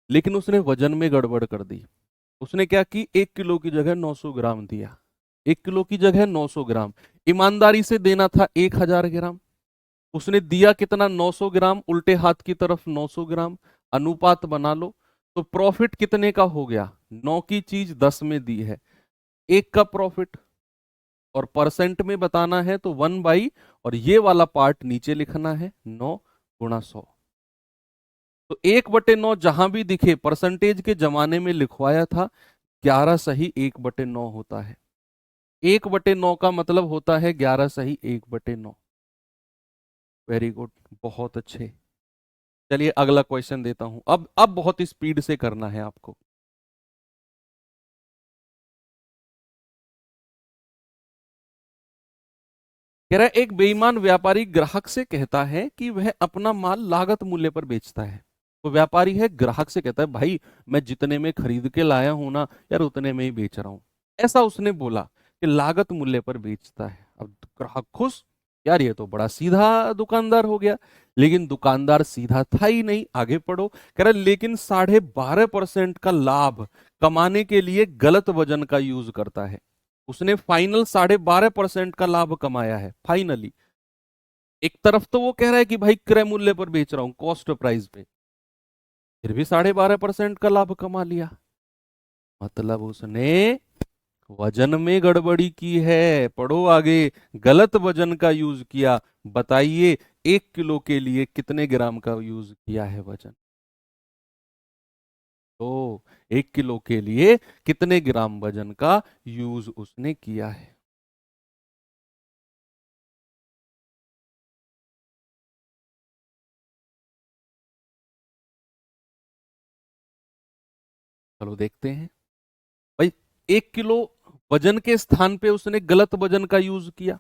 लेकिन उसने वजन में गड़बड़ कर दी। उसने क्या की? 1 किलो की जगह 900 ग्राम दिया। 1 किलो की जगह 900 ग्राम, ईमानदारी से देना था 1000 ग्राम। उसने दिया कितना? 900 ग्राम, उल्टे हाथ की तरफ 900 ग्राम। अनुपात बना लो, तो प्रॉफिट कितने का हो गया? 9 की चीज 10 में दी है, 1 का प्रॉफिट। और परसेंट में बताना है तो 1/, और ये वाला पार्ट नीचे लिखना है 9 × 100। तो 1/9 जहां भी दिखे परसेंटेज के जमाने में लिखवाया था, 11 सही 1/9 होता है। 1/9 का मतलब होता है 11 सही 1/9। वेरी गुड, बहुत अच्छे। चलिए अगला क्वेश्चन देता हूं। अब बहुत स्पीड से करना है आपको। कह रहा है एक बेईमान व्यापारी ग्राहक से कहता है कि वह अपना माल लागत मूल्य पर बेचता है। तो व्यापारी है, ग्राहक से कहता है भाई मैं जितने में खरीद के लाया हूं ना यार उतने में ही बेच रहा हूं। ऐसा उसने बोला कि लागत मूल्य पर बेचता है। अब ग्राहक खुश, यार ये तो बड़ा सीधा दुकानदार हो गया। लेकिन दुकानदार सीधा था ही नहीं, आगे पढ़ो। कह रहा लेकिन 12.5% का लाभ कमाने के लिए गलत वजन का यूज करता है। उसने फाइनल 12.5% का लाभ कमाया है फाइनली। एक तरफ तो वो कह रहा है कि भाई क्रय मूल्य पर बेच रहा हूं, कॉस्ट प्राइस पे, फिर भी 12.5% का लाभ कमा लिया। मतलब उसने वजन में गड़बड़ी की है। पढ़ो आगे। गलत वजन का यूज किया। बताइए 1 किलो के लिए कितने ग्राम का यूज किया है वजन? तो 1 किलो के लिए कितने ग्राम वजन का यूज उसने किया है? चलो देखते हैं। भाई 1 किलो वजन के स्थान पे उसने गलत वजन का यूज किया।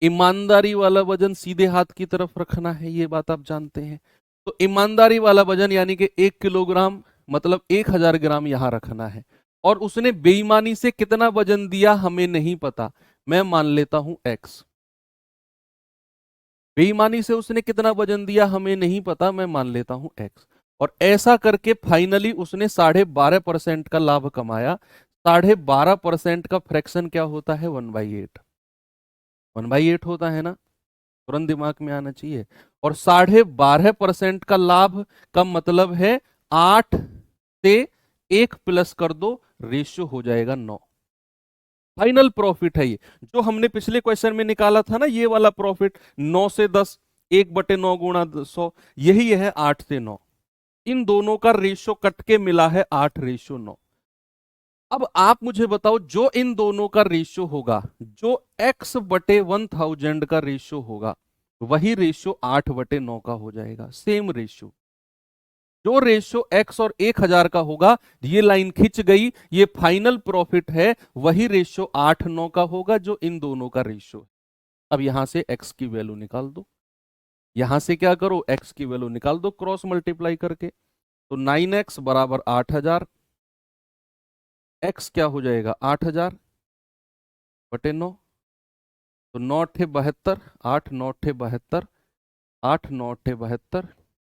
ईमानदारी वाला वजन सीधे हाथ की तरफ रखना है, ये बात आप जानते हैं। तो ईमानदारी वाला वजन यानी कि 1 किलोग्राम, मतलब 1000 ग्राम यहां रखना है। और उसने बेईमानी से कितना वजन दिया हमें नहीं पता, मैं मान लेता हूं एक्स। बेईमानी से उसने कितना वजन दिया हमें नहीं पता, मैं मान लेता हूं एक्स। और ऐसा करके फाइनली उसने 12.5% का लाभ कमाया। 12.5% का फ्रैक्शन क्या होता है? 1/8। 1/8 होता है ना, तुरंत दिमाग में आना चाहिए। और 12.5% का लाभ का मतलब है 8 से 1 प्लस कर दो, रेशियो हो जाएगा 9। फाइनल प्रॉफिट है ये, जो हमने पिछले क्वेश्चन में निकाला था ना, ये वाला प्रॉफिट 9 से 10, 1/9 गुणा 100, यही है 8 से 9। इन दोनों का रेशियो कट के मिला है 8:9। अब आप मुझे बताओ, जो इन दोनों का रेशियो होगा, जो x/1000 का रेशियो होगा, वही रेशियो 8/9 का हो जाएगा। Same ratio. जो रेशियो x और 1000 का होगा, ये लाइन खिंच गई, ये फाइनल प्रॉफिट है, वही रेशियो 8/9 का होगा, जो इन दोनों का रेशियो है। अब यहां से x की वैल्यू निकाल दो। यहां से क्या करो, x की वैल्यू निकाल दो क्रॉस मल्टीप्लाई करके। तो 9x बराबर 8000। x क्या हो जाएगा? 8000/9। तो 9 × 8 = 72, 8 × 9 = 72, 8 × 9 = 72,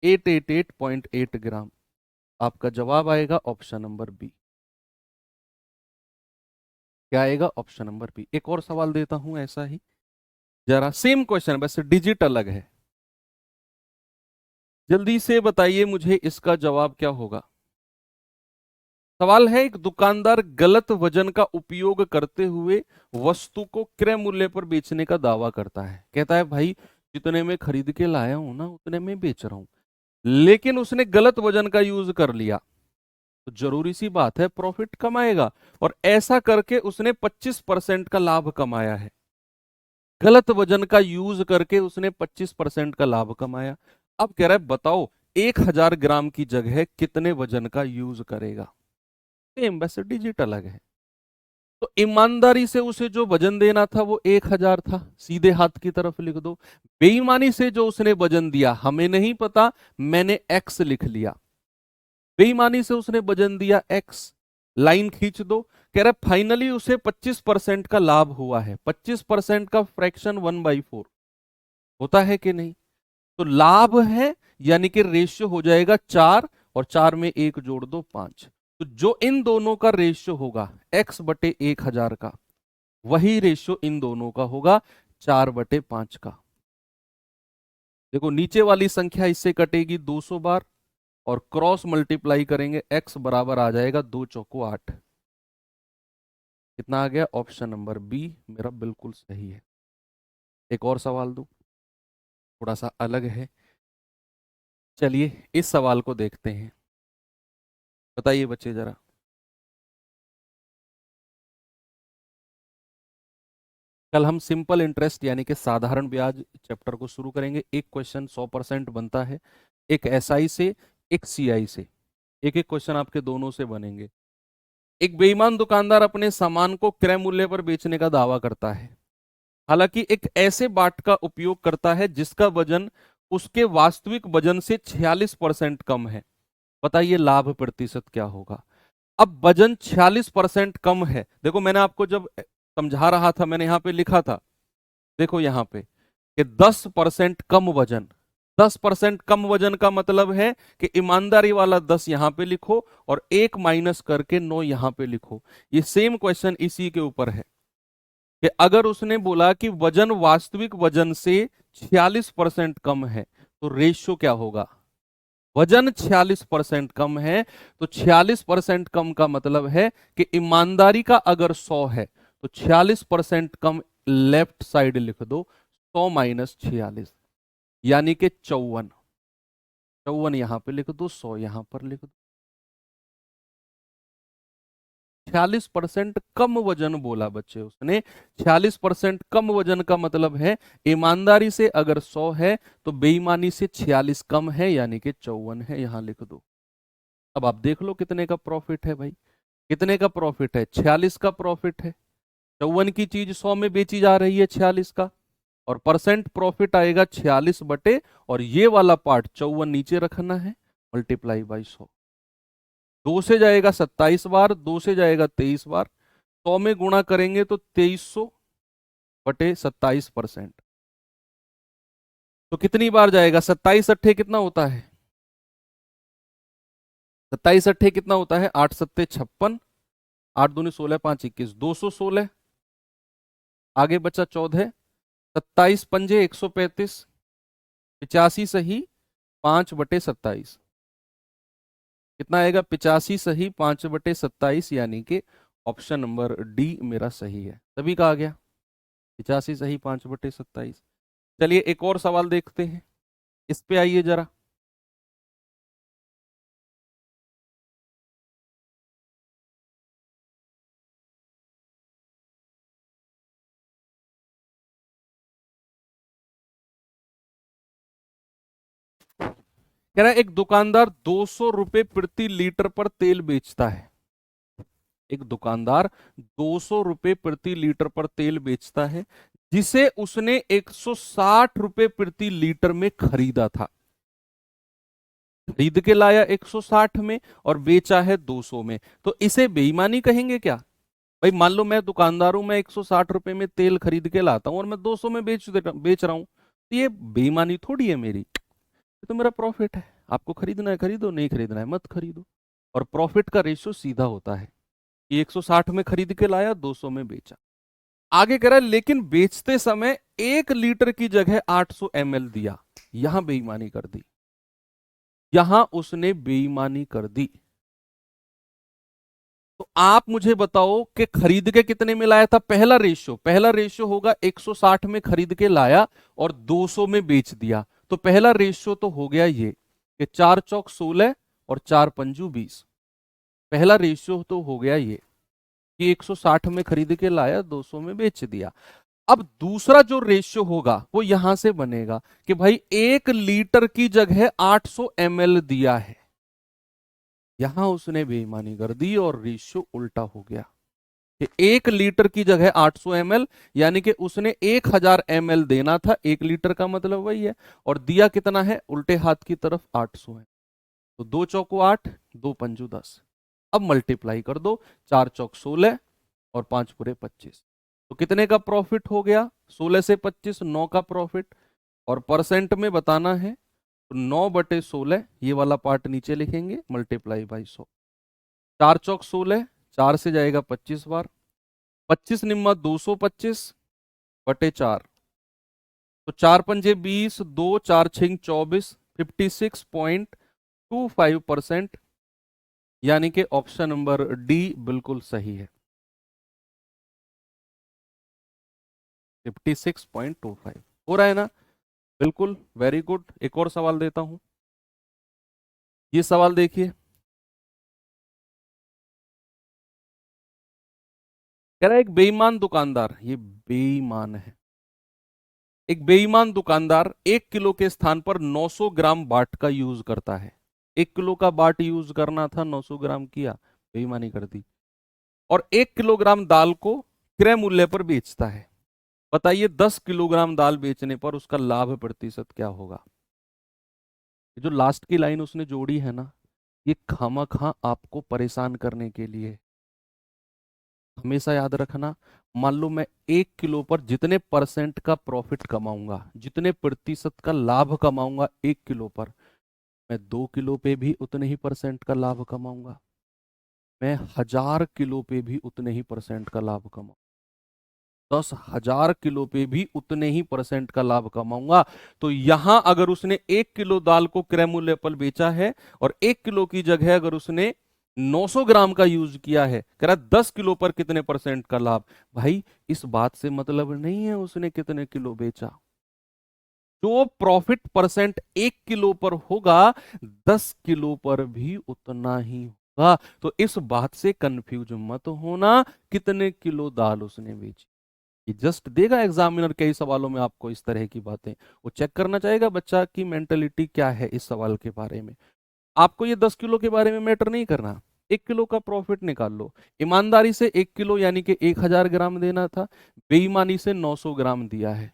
888.8 ग्राम। आपका जवाब आएगा ऑप्शन नंबर बी। क्या आएगा? Option number B. एक और सवाल देता हूं ऐसा ही, जरा सेम क्वेश्चन, वैसे डिजिट अलग है। जल्दी से बताइए मुझे इसका जवाब क्या होगा। सवाल है, एक दुकानदार गलत वजन का उपयोग करते हुए वस्तु को क्रय मूल्य पर बेचने का दावा करता है। कहता है भाई जितने में खरीद के लाया हूं ना, उतने में बेच रहा हूं। लेकिन उसने गलत वजन का यूज कर लिया, तो जरूरी सी बात है प्रॉफिट कमाएगा। और ऐसा करके उसने 25% का लाभ कमाया है। गलत वजन का यूज करके उसने 25% का लाभ कमाया। अब कह रहा है बताओ 1000 ग्राम की जगह कितने वजन का यूज करेगा? सेम, वैसे डिजिट अलग है। तो ईमानदारी से उसे जो वजन देना था वो 1000 था, सीधे हाथ की तरफ लिख दो। बेईमानी से जो उसने वजन दिया हमें नहीं पता, मैंने एक्स लिख लिया। बेईमानी से उसने वजन दिया एक्स, लाइन खींच दो। कह रहा फाइनली उसे 25% का लाभ हुआ है। 25% का फ्रैक्शन 1/4 होता है कि नहीं? तो लाभ है, यानी कि रेशियो हो जाएगा 4, और 4 में 1 जोड़ दो 5। तो जो इन दोनों का रेशियो होगा x/1000 का, वही रेशियो इन दोनों का होगा 4/5 का। देखो नीचे वाली संख्या इससे कटेगी 200 बार, और क्रॉस मल्टीप्लाई करेंगे, x बराबर आ जाएगा 2 चौको 8। कितना आ गया? ऑप्शन नंबर बी मेरा बिल्कुल सही है। एक और सवाल दूं, थोड़ा सा अलग है। चलिए इस सवाल को देखते हैं। बताइए बच्चे जरा। कल हम सिंपल इंटरेस्ट यानी कि साधारण ब्याज चैप्टर को शुरू करेंगे। एक क्वेश्चन 100% बनता है, एक एसआई से, एक सीआई से। एक एक क्वेश्चन आपके दोनों से बनेंगे। एक बेईमान दुकानदार अपने सामान को क्रय मूल्य पर बेचने का दावा करता है, हालांकि एक ऐसे बाट का उपयोग करता है जिसका वजन उसके वास्तविक वजन से 46% कम है। बताइए लाभ प्रतिशत क्या होगा? अब वजन 46% कम है। देखो मैंने आपको जब समझा रहा था, मैंने यहां पे लिखा था, देखो यहां पे कि 10% कम वजन। 10% कम वजन का मतलब है कि ईमानदारी वाला 10 यहां पे लिखो और 1 माइनस करके 9 यहां पे लिखो। ये सेम क्वेश्चन इसी के ऊपर है कि अगर उसने बोला कि वजन वास्तविक वजन से 46% कम है तो रेशियो क्या होगा। वजन 46% कम है तो 46% कम का मतलब है कि ईमानदारी का अगर 100 है तो 46% कम लेफ्ट साइड लिख दो, 100 माइनस 46 यानी कि 54। 54 यहां पे लिख दो, 100 यहां पर लिख दो। 46% कम वजन बोला बच्चे उसने। 46% कम वजन का मतलब है ईमानदारी से अगर 100 है तो बेईमानी से 46 कम है यानी कि 54 है, यहां लिख दो। अब आप देख लो कितने का प्रॉफिट है भाई। कितने का प्रॉफिट है, 46 का प्रॉफिट है। 54 की चीज 100 में बेची जा रही है 46 का, और परसेंट प्रॉफिट आएगा 46 बटे, और ये वाला पार्ट 54 नीचे रखना है, मल्टीप्लाई बाई 100। 2 से जाएगा 27 बार, 2 से जाएगा 23 बार, 100 में गुणा करेंगे तो 2300 बटे 27%। तो कितनी बार जाएगा, 27 अट्ठे कितना होता है, 27 अट्ठे कितना होता है, 8 सत्ते 56, 8 दूनी 16, 5 21, 216। आगे बचा 14, 27 पंजे 135, 85 सही 5/27, कितना आएगा 85 सही 5/27, यानी कि ऑप्शन नंबर डी मेरा सही है। सभी का आ गया 85 सही 5/27। चलिए एक और सवाल देखते हैं, इस पे आइए जरा। कह रहा है एक दुकानदार 200 रुपए प्रति लीटर पर तेल बेचता है। एक दुकानदार 200 रुपए प्रति लीटर पर तेल बेचता है, जिसे उसने 160 रुपए प्रति लीटर में खरीदा था। खरीद के लाया 160 में और बेचा है 200 में, तो इसे बेईमानी कहेंगे क्या। भाई मान लो मैं दुकानदार हूं, मैं 160 रुपए में तेल खरीद के लाता हूं और मैं 200 में बेच रहा हूं, तो ये बेईमानी थोड़ी है मेरी, ये तो मेरा प्रॉफिट है। आपको खरीदना है खरीदो, नहीं खरीदना है मत खरीदो। और प्रॉफिट का रेशियो सीधा होता है कि 160 में खरीद के लाया, 200 में बेचा। आगे कह रहा है लेकिन बेचते समय 1 लीटर की जगह 800 ml दिया, यहां बेईमानी कर दी, यहां उसने बेईमानी कर दी। तो आप मुझे बताओ कि खरीद के कितने में लाया था। पहला रेशियो होगा 160 में खरीद के लाया और 200 में बेच दिया, तो पहला रेशियो तो हो गया ये कि 4 चौक 16 और 4 पंजू 20। पहला रेशियो तो हो गया ये कि 160 में खरीद के लाया, 200 में बेच दिया। अब दूसरा जो रेशियो होगा वो यहां से बनेगा कि भाई 1 लीटर की जगह 800 ml दिया है, यहां उसने बेईमानी कर दी और रेशियो उल्टा हो गया कि 1 लीटर की जगह 800 ml, यानी कि उसने 1000 ml देना था, 1 लीटर का मतलब वही है, और दिया कितना है उल्टे हाथ की तरफ 800 है। तो 2 चौको 8, 2 पंजू 10। अब मल्टीप्लाई कर दो, 4 चौक 16 और 5 पूरे 25। तो कितने का प्रॉफिट हो गया, 16 से 25 9 का प्रॉफिट, और परसेंट में बताना है तो 9/16, ये वाला पार्ट नीचे लिखेंगे, मल्टीप्लाई बाई 100। 4 चौक 16, 4 से जाएगा 25 बार, 25 निम्मा 225 बटे 4, तो 4 पंजे 20, 2 4 छिंग 24, 56.25%, यानी कि ऑप्शन नंबर डी बिल्कुल सही है, 56.25 हो रहा है ना। बिल्कुल वेरी गुड। एक और सवाल देता हूं, ये सवाल देखिए। कह रहा है एक बेईमान दुकानदार, ये बेईमान है, एक बेईमान दुकानदार 1 किलो के स्थान पर 900 ग्राम बाट का यूज करता है। 1 किलो का बाट यूज करना था, 900 ग्राम किया, बेईमानी कर दी। और 1 किलोग्राम दाल को क्रय मूल्य पर बेचता है। बताइए 10 किलोग्राम दाल बेचने पर उसका लाभ प्रतिशत क्या होगा। ये जो लास्ट की लाइन उसने जोड़ी है ना, ये खामखा आपको परेशान करने के लिए। हमेशा याद रखना, मान लो मैं 1 किलो पर जितने परसेंट का प्रॉफिट कमाऊंगा, जितने प्रतिशत का लाभ कमाऊंगा 1 किलो पर, मैं 2 किलो पे भी उतने ही परसेंट का लाभ कमाऊंगा, मैं 1000 किलो पे भी उतने ही परसेंट का लाभ कमाऊंगा, 10,000 किलो पे भी उतने ही परसेंट का लाभ कमाऊंगा। तो यहां अगर उसने 1 किलो दाल को क्रय मूल्य पर बेचा है और 1 किलो की जगह अगर उसने 900 ग्राम का यूज किया है, कह रहा 10 किलो पर कितने परसेंट का लाभ। भाई इस बात से मतलब नहीं है उसने कितने किलो बेचा, जो प्रॉफिट परसेंट 1 किलो पर होगा 10 किलो पर भी उतना ही होगा। तो इस बात से कंफ्यूज मत होना कितने किलो दाल उसने बेची। ये जस्ट देगा एग्जामिनर कई सवालों में आपको इस तरह की बातें, वो चेक करना चाहेगा बच्चा की मेंटेलिटी क्या है इस सवाल के बारे में। आपको ये 10 किलो के बारे में मैटर नहीं करना, 1 किलो का प्रॉफिट निकाल लो। ईमानदारी से 1 किलो यानी कि 1000 ग्राम देना था, बेईमानी से 900 ग्राम दिया है,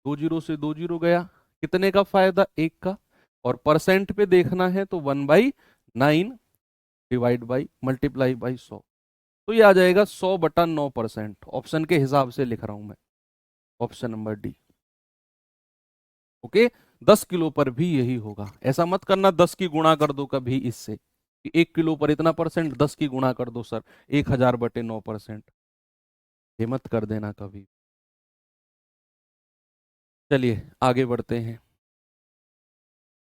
2 जीरो से 2 जीरो गया, कितने का फायदा, 1 का। और परसेंट पे देखना है तो 1/9 डिवाइड बाई मल्टीप्लाई बाई 100, तो ये आ जाएगा 100/9%। ऑप्शन के हिसाब से लिख रहा हूं मैं, option number D. Okay, 10 kilo पर भी यही होगा। ऐसा मत करना 10 की गुणा कर दो कभी इससे कि 1 किलो पर इतना परसेंट, 10 की गुणा कर दो सर 1000/9%, ये मत कर देना कभी। चलिए आगे बढ़ते हैं,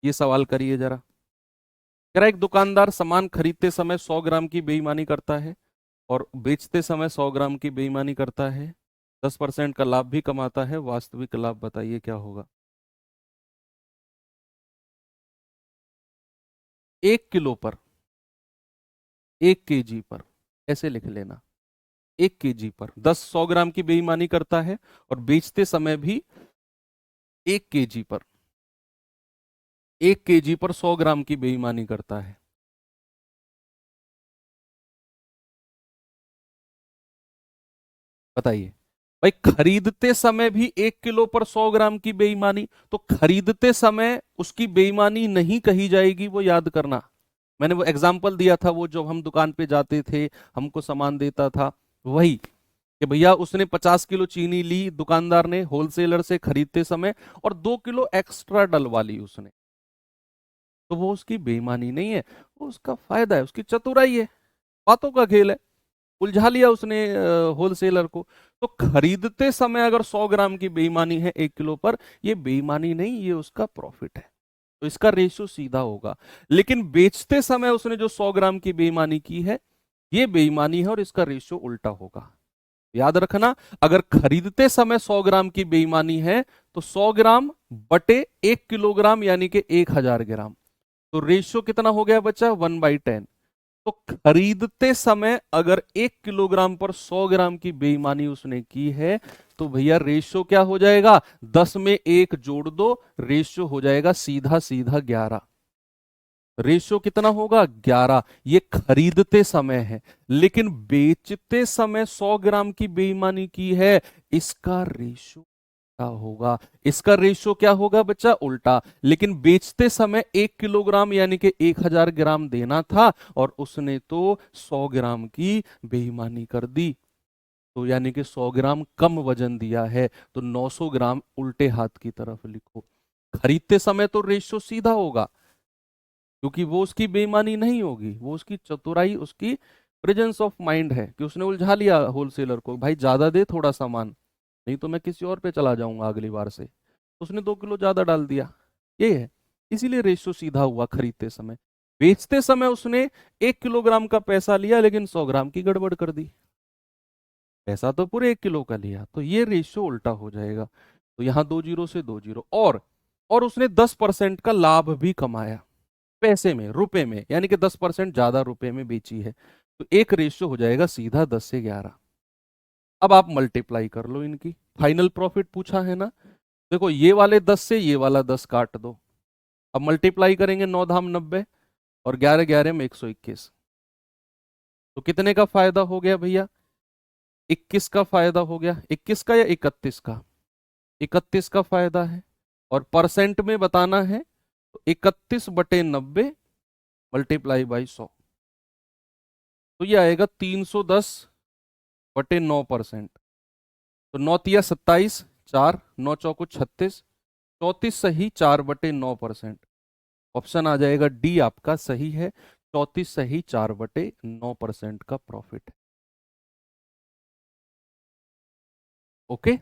ये सवाल करिए जरा। कह रहा एक दुकानदार सामान खरीदते समय 100 ग्राम की बेईमानी करता है और बेचते समय 100 ग्राम की बेईमानी करता है, 10% का लाभ भी कमाता है, वास्तविक लाभ बताइए क्या होगा। 1 किलो पर, 1 केजी पर, ऐसे लिख लेना, 1 केजी पर 100 ग्राम की बेईमानी करता है और बेचते समय भी 1 केजी पर, 1 केजी पर 100 ग्राम की बेईमानी करता है। बताइए भाई, खरीदते समय भी 1 किलो पर 100 ग्राम की बेईमानी, तो खरीदते समय उसकी बेईमानी नहीं कही जाएगी, वो याद करना। मैंने वो एग्जाम्पल दिया था, वो जब हम दुकान पे जाते थे हमको सामान देता था, वही कि भैया उसने 50 किलो चीनी ली दुकानदार ने होलसेलर से खरीदते समय और 2 किलो एक्स्ट्रा डलवा ली उसने, तो वो उसकी बेईमानी नहीं है, वो उसका फायदा है, उसकी चतुराई है, बातों का खेल है, उलझा लिया उसने होलसेलर को। तो खरीदते समय अगर 100 ग्राम की बेईमानी है 1 किलो पर, ये बेईमानी नहीं, ये उसका प्रॉफिट है, तो इसका रेशियो सीधा होगा। लेकिन बेचते समय उसने जो 100 ग्राम की बेईमानी की है, ये बेईमानी है और इसका रेशियो उल्टा होगा। याद रखना, अगर खरीदते समय 100 ग्राम की बेईमानी है तो 100 ग्राम बटे 1 किलोग्राम यानी कि 1000 ग्राम, तो रेशियो कितना हो गया बच्चा, 1/10। तो खरीदते समय अगर 1 किलोग्राम पर 100 ग्राम की बेईमानी उसने की है, तो भैया रेशियो क्या हो जाएगा, 10 में 1 जोड़ दो, रेशियो हो जाएगा सीधा सीधा 11। रेशियो कितना होगा, 11। ये खरीदते समय है, लेकिन बेचते समय 100 ग्राम की बेईमानी की है, इसका रेशियो क्या होगा, इसका रेशियो क्या होगा बच्चा, उल्टा। लेकिन बेचते समय 1 किलोग्राम यानी कि 1000 ग्राम देना था और उसने तो 100 ग्राम की बेईमानी कर दी, तो यानी कि 100 ग्राम कम वजन दिया है, तो 900 ग्राम उल्टे हाथ की तरफ लिखो। खरीदते समय तो रेशियो सीधा होगा, क्योंकि वो उसकी बेईमानी नहीं होगी, वो उसकी चतुराई, उसकी प्रेजेंस ऑफ माइंड है कि उसने उलझा लिया होलसेलर को, भाई ज्यादा दे थोड़ा सामान, नहीं तो मैं किसी और पे चला जाऊंगा अगली बार से। उसने 2 किलो ज्यादा डाल दिया, ये है, इसीलिए रेशियो सीधा हुआ खरीदते समय। बेचते समय उसने 1 किलोग्राम का पैसा लिया लेकिन 100 ग्राम की गड़बड़ कर दी, पैसा तो पूरे 1 किलो का लिया, तो ये रेशियो उल्टा हो जाएगा। तो यहाँ 2 जीरो से 2 जीरो, और उसने 10% का लाभ भी कमाया, पैसे में, रुपए में, यानी कि 10% ज्यादा रुपए में बेची है, तो एक रेशियो हो जाएगा सीधा 10 से 11। अब आप मल्टीप्लाई कर लो इनकी, फाइनल प्रॉफिट पूछा है ना, देखो ये वाले 10 से ये वाला 10 काट दो, अब मल्टीप्लाई करेंगे 9 धाम 90 और 11 11 में 121, तो कितने का फायदा हो गया भैया, 21 का फायदा हो गया, 21 का या 31 का, 31 का फायदा है। और परसेंट में बताना है तो 31/90 मल्टीप्लाई बाई 100, तो ये आएगा 310 बटे 9%। तो 9×3 = 27, 4, 9×4 = 36, 34 सही, 4/9%। ऑप्शन आ जाएगा डी आपका सही है, 34 सही, 4/9% का प्रॉफिट है। ओके,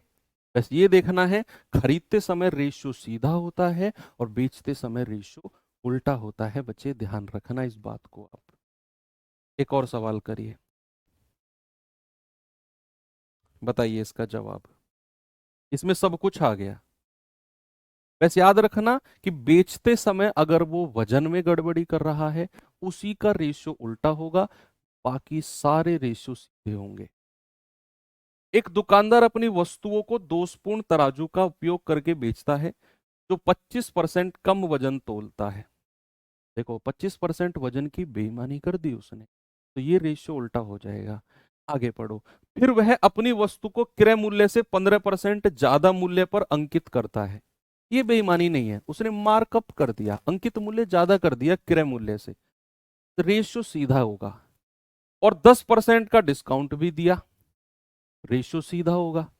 बस ये देखना है, खरीदते समय रेशियो सीधा होता है और बेचते समय रेशियो उल्टा होता है। बच्चे ध्यान रखना इस बात को आप। एक और सवाल करिए, बताइए इसका जवाब। इसमें सब कुछ आ गया। बस याद रखना कि बेचते समय अगर वो वजन में गड़बड़ी कर रहा है, उसी का रेशियो उल्टा होगा, बाकी सारे रेशियो सीधे होंगे। एक दुकानदार अपनी वस्तुओं को दोषपूर्ण तराजू का उपयोग करके बेचता है, जो 25% कम वजन तोलता है। देखो 25% वजन की बेईमानी कर दी उसने, तो ये रेशियो उल्टा हो जाएगा। आगे पढ़ो। फिर वह अपनी वस्तु को क्रय मूल्य से 15% ज्यादा मूल्य पर अंकित करता है। ये बेईमानी नहीं है, उसने मार्कअप कर दिया, अंकित मूल्य ज्यादा कर दिया क्रय मूल्य से, तो रेशियो सीधा होगा। और 10% का डिस्काउंट भी दिया, रेशियो सीधा होगा।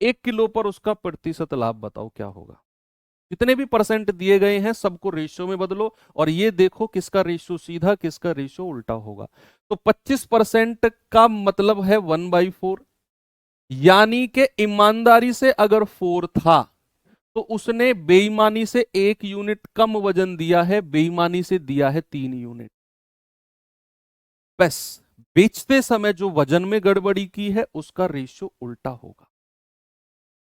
1 किलो पर उसका प्रतिशत लाभ बताओ क्या होगा। जितने भी परसेंट दिए गए हैं सबको रेशियो में बदलो और ये देखो किसका रेशियो सीधा, किसका रेशियो उल्टा होगा। तो 25% का मतलब है 1/4, यानी कि ईमानदारी से अगर 4 था तो उसने बेईमानी से 1 यूनिट कम वजन दिया है, बेईमानी से दिया है 3 यूनिट। बस बेचते समय जो वजन में गड़बड़ी की है उसका रेशियो उल्टा होगा,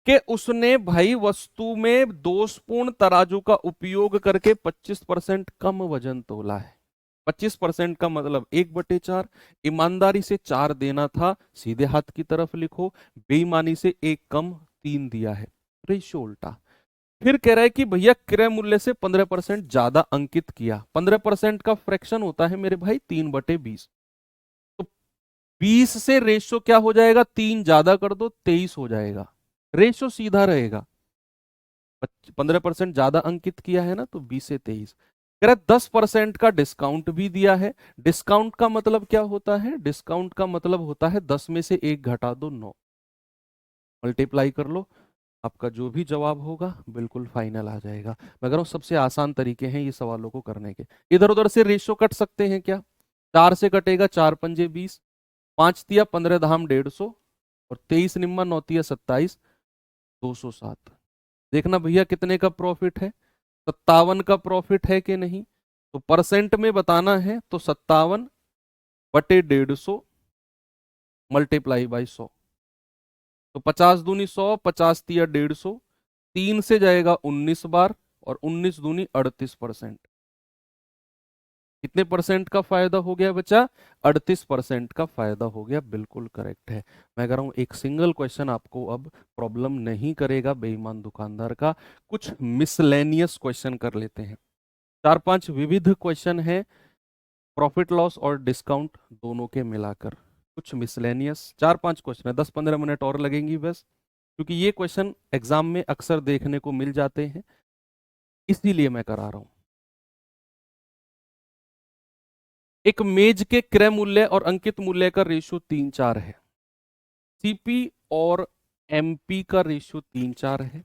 कि उसने भाई वस्तु में दोषपूर्ण तराजू का उपयोग करके 25% कम वजन तोला है। 25% का मतलब 1/4, ईमानदारी से 4 देना था, सीधे हाथ की तरफ लिखो, बेईमानी से 1 कम 3 दिया है, रेशियो उल्टा। फिर कह रहा है कि भैया क्रय मूल्य से 15% ज्यादा अंकित किया। 15% का फ्रैक्शन होता है मेरे भाई 3/20, तो 20 से रेशियो क्या हो जाएगा, 3 ज्यादा कर दो 23 हो जाएगा, रेशियो सीधा रहेगा। 15% ज्यादा अंकित किया है ना, तो 20 से 23। कह रहा 10% का डिस्काउंट भी दिया है। डिस्काउंट का मतलब क्या होता है, डिस्काउंट का मतलब होता है 10 में से 1 घटा दो 9, मल्टीप्लाई कर लो, आपका जो भी जवाब होगा बिल्कुल फाइनल आ जाएगा। मैं कह रहा हूं सबसे आसान तरीके हैं ये सवालों को करने के। इधर उधर से रेशियो कट सकते हैं क्या, 4 से कटेगा, 4×5 = 20, 5×15 = 150, और 23×9 = 27, 207। देखना भैया कितने का प्रॉफिट है, 57 का प्रॉफिट है कि नहीं। तो परसेंट में बताना है तो 57/150 × 100। तो 50×2 = 100, 50×3 = 150, 3 से जाएगा 19 बार, और 19×2 = 38%। कितने परसेंट का फायदा हो गया बच्चा, 38% का फायदा हो गया, बिल्कुल करेक्ट है। मैं कह रहा हूं एक सिंगल क्वेश्चन आपको अब प्रॉब्लम नहीं करेगा बेईमान दुकानदार का। कुछ मिसलेनियस क्वेश्चन कर लेते हैं, 4-5 विविध क्वेश्चन है, प्रॉफिट लॉस और डिस्काउंट दोनों के मिलाकर। कुछ मिसलेनियस 4-5 क्वेश्चन है, 10-15 मिनट और लगेंगी बस, क्योंकि ये क्वेश्चन एग्जाम में अक्सर देखने को मिल जाते हैं, इसीलिए मैं करा रहा हूं। एक मेज के क्रय मूल्य और अंकित मूल्य का रेशियो 3:4 है। सीपी और एमपी का रेशियो 3:4 है। कह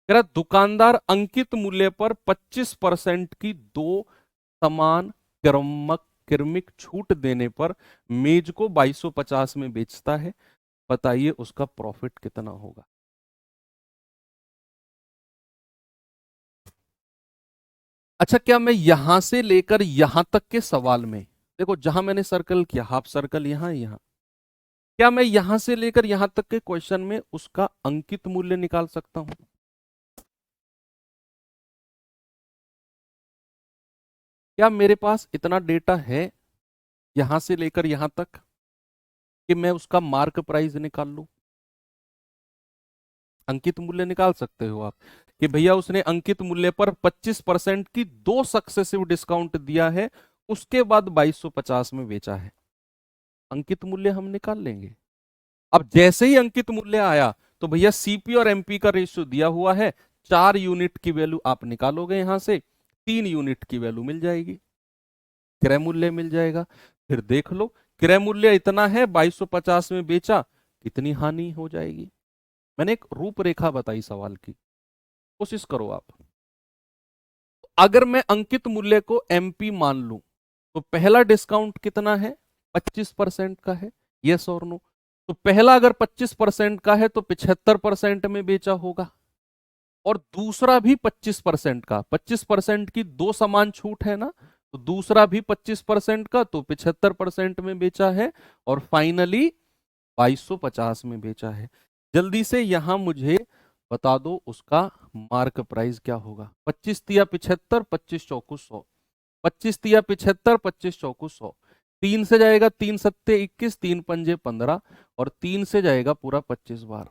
रहा दुकानदार अंकित मूल्य पर 25% की दो समान क्रमिक छूट देने पर मेज को 2250 में बेचता है। बताइए उसका प्रॉफिट कितना होगा। अच्छा, क्या मैं यहां से लेकर यहां तक के सवाल में, देखो जहां मैंने सर्कल किया, हाफ सर्कल यहां यहां, क्या मैं यहां से लेकर यहां तक के क्वेश्चन में उसका अंकित मूल्य निकाल सकता हूं? क्या मेरे पास इतना डेटा है यहां से लेकर यहां तक कि मैं उसका मार्क प्राइस निकाल लूं? अंकित मूल्य निकाल सकते हो आप कि भैया उसने अंकित मूल्य पर 25% की दो सक्सेसिव डिस्काउंट दिया है, उसके बाद 2250 में बेचा है। अंकित मूल्य हम निकाल लेंगे। अब जैसे ही अंकित मूल्य आया तो भैया सीपी और एमपी का रेशियो दिया हुआ है, 4 यूनिट की वैल्यू आप निकालोगे यहां से, 3 यूनिट की वैल्यू मिल जाएगी, क्रय मूल्य मिल जाएगा। फिर देख लो क्रय मूल्य इतना है, 2250 में बेचा, कितनी हानि हो जाएगी। मैंने एक रूपरेखा बताई सवाल की, कोशिश करो आप। अगर मैं अंकित मूल्य को एमपी मान लूं तो पहला डिस्काउंट कितना है, 25% का है, यस और नो। तो पहला अगर 25% का है तो 75% में बेचा होगा, और दूसरा भी 25% का, 25% की दो समान छूट है ना, तो दूसरा भी 25% का, तो 75% में बेचा है, और फाइनली 2250 में बेचा है। जल्दी से यहां मुझे बता दो उसका मार्क प्राइस क्या होगा। 25 तिया 75, 25 चौकू 100, 25 तिया 75, 25 चौकू 100, 3 से जाएगा 3 सत्ते 21, 3 पंजे 15, और 3 से जाएगा पूरा 25 बार।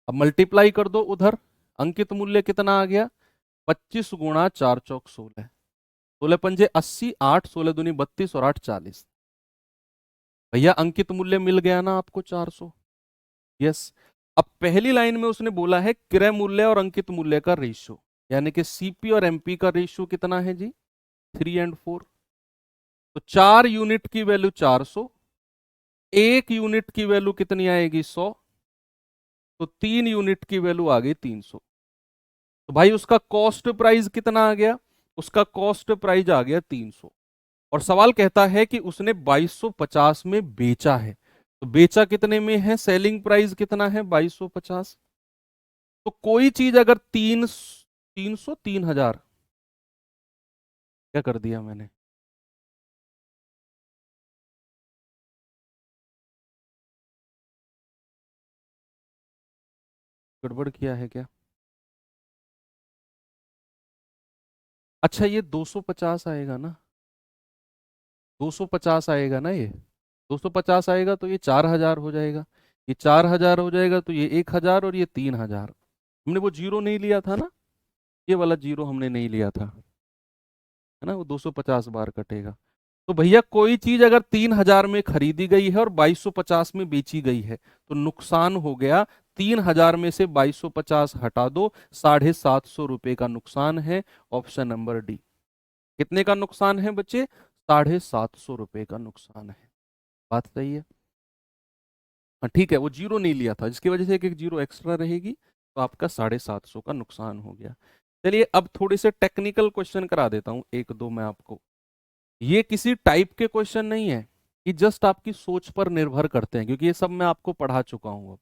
अब मल्टीप्लाई कर दो उधर, अंकित मूल्य कितना आ गया, 25 गुणा 4 चौक 16, 16 पंजे 80, 8 16 दूनी 32 और 8 40। भैया अंकित मूल्य मिल गया ना आपको 400। यस। अब पहली लाइन में उसने बोला है क्रय मूल्य और अंकित मूल्य का रेशियो, यानी कि सीपी और एमपी का रेशियो कितना है जी, 3 और 4। तो 4 यूनिट की वैल्यू 400, 1 यूनिट की वैल्यू कितनी आएगी 100, तो 3 यूनिट की वैल्यू आ गई 300। तो भाई उसका कॉस्ट प्राइस कितना आ गया, उसका कॉस्ट प्राइस आ गया 300। और सवाल कहता है कि उसने 2250 में बेचा है, तो बेचा कितने में है, सेलिंग प्राइस कितना है 2250। तो कोई चीज अगर 3000, क्या कर दिया मैंने, गड़बड़ किया है क्या। अच्छा ये 250 आएगा ना, 250 आएगा ना, ये 250 आएगा तो ये 4000 हो जाएगा, ये 4000 हो जाएगा, तो ये 1000 और ये 3000। हमने वो जीरो नहीं लिया था ना, ये वाला जीरो हमने नहीं लिया था, है ना, वो 250 बार कटेगा। तो भैया कोई चीज अगर 3000 में खरीदी गई है और 2250 में बेची गई है, तो नुकसान हो गया, 3000 में से 2250 हटा दो, 750 रुपए का नुकसान है। Option number D. कितने का नुकसान है बच्चे, 750 रुपए का नुकसान है। बात सही है। हाँ ठीक है, वो जीरो नहीं लिया था, जिसकी वजह से एक एक जीरो एक्स्ट्रा रहेगी, तो आपका 750 का नुकसान हो गया। चलिए अब थोड़े से टेक्निकल क्वेश्चन करा देता हूं, एक दो मैं आपको। ये किसी टाइप के क्वेश्चन नहीं है, कि जस्ट आपकी सोच पर निर्भर करते हैं, क्योंकि ये सब मैं आपको पढ़ा चुका हूं अब।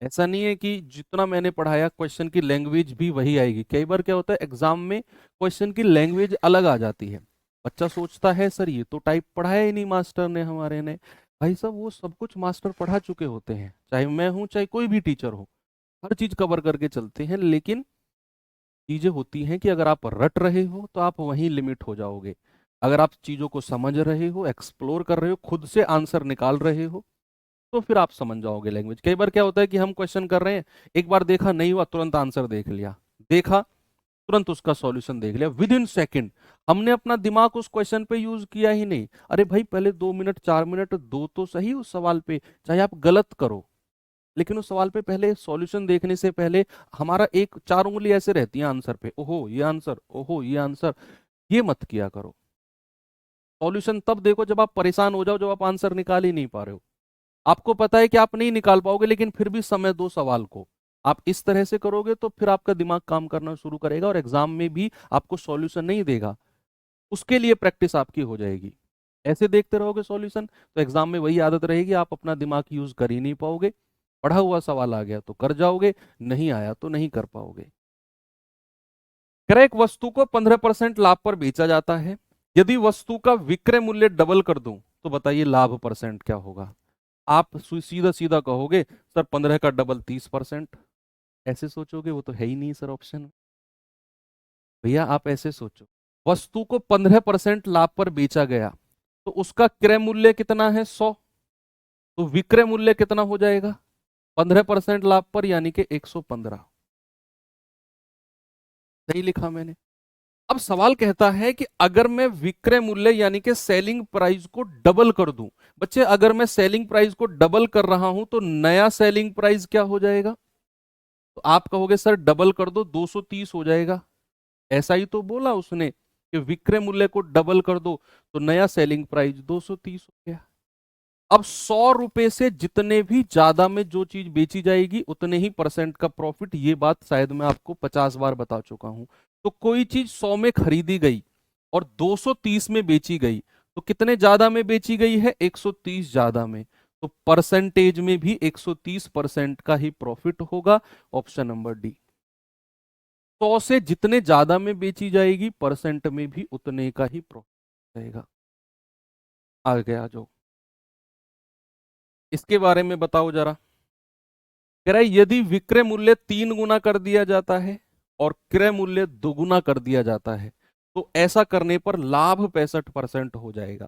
ऐसा नहीं है कि जितना मैंने पढ़ाया क्वेश्चन की लैंग्वेज भी वही आएगी। कई बार क्या होता है एग्जाम में क्वेश्चन की लैंग्वेज अलग आ जाती है, बच्चा सोचता है सर ये तो टाइप पढ़ाया ही नहीं मास्टर ने हमारे ने। भाई साहब वो सब कुछ मास्टर पढ़ा चुके होते हैं, चाहे मैं हूं चाहे कोई भी टीचर हो, हर चीज कवर करके चलते हैं। लेकिन चीजें होती हैं कि अगर आप रट रहे हो तो आप वहीं लिमिट हो जाओगे। अगर आप चीजों को समझ रहे हो, एक्सप्लोर कर रहे हो, खुद से आंसर निकाल रहे हो, तो फिर आप समझ जाओगे लैंग्वेज। कई बार क्या होता है कि हम क्वेश्चन कर रहे हैं, एक बार देखा नहीं हुआ, तुरंत आंसर देख लिया, देखा तुरंत उसका सॉल्यूशन देख लिया विद इन सेकेंड। हमने अपना दिमाग उस क्वेश्चन पे यूज किया ही नहीं। अरे भाई पहले 2 मिनट 4 मिनट दो तो सही उस सवाल पे, चाहे आप गलत करो, लेकिन उस सवाल पे पहले सॉल्यूशन देखने से पहले हमारा एक चार उंगली ऐसे रहती है आंसर पे, ओहो ये आंसर, ओहो ये आंसर। ये मत किया करो। सॉल्यूशन तब देखो जब आप परेशान हो जाओ, जब आप आंसर निकाल ही नहीं पा रहे हो, आपको पता है कि आप नहीं निकाल पाओगे, लेकिन फिर भी समय दो सवाल को। आप इस तरह से करोगे तो फिर आपका दिमाग काम करना शुरू करेगा, और एग्जाम में भी आपको सॉल्यूशन नहीं देगा, उसके लिए प्रैक्टिस आपकी हो जाएगी। ऐसे देखते रहोगे सॉल्यूशन, तो एग्जाम में वही आदत रहेगी, आप अपना दिमाग यूज कर ही नहीं पाओगे। पढ़ा हुआ सवाल आ गया तो कर जाओगे, नहीं आया तो नहीं कर पाओगे। क्रय एक वस्तु को 15% लाभ पर बेचा जाता है, यदि वस्तु का विक्रय मूल्य डबल कर दूं तो बताइए लाभ परसेंट क्या होगा। आप सीधा सीधा कहोगे सर 15 का डबल 30%, ऐसे सोचोगे, वो तो है ही नहीं सर ऑप्शन। भैया आप ऐसे सोचो, वस्तु को 15% लाभ पर बेचा गया, तो उसका क्रय मूल्य कितना है 100, तो विक्रय मूल्य कितना हो जाएगा 15% लाभ पर, यानी कि 115। सही लिखा मैंने। अब सवाल कहता है कि अगर मैं विक्रय मूल्य यानी कि सेलिंग प्राइस को डबल कर दूं, बच्चे अगर मैं सेलिंग प्राइस को डबल कर रहा हूं तो नया सेलिंग प्राइस क्या हो जाएगा, तो आप कहोगे सर डबल कर दो 230 हो जाएगा। ऐसा ही तो बोला उसने कि विक्रय मूल्य को डबल कर दो तो नया सेलिंग प्राइस 230 हो गया। अब 100 रुपए से जितने भी ज्यादा में जो चीज बेची जाएगी उतने ही परसेंट का प्रॉफिट। ये बात शायद मैं आपको 50 बार बता चुका हूं। तो कोई चीज 100 में खरीदी गई और 230 में बेची गई, तो कितने ज्यादा में बेची गई है? 130 ज्यादा में। तो परसेंटेज में भी 130% का ही प्रॉफिट होगा। Option number D. 100 से जितने ज्यादा में बेची जाएगी परसेंट में भी उतने का ही प्रॉफिट रहेगा। आगे आ जाओ, इसके बारे में बताओ जरा। कह रहा है यदि विक्रय मूल्य 3 गुना कर दिया जाता है और क्रय मूल्य 2 गुना कर दिया जाता है, तो ऐसा करने पर लाभ 65% हो जाएगा।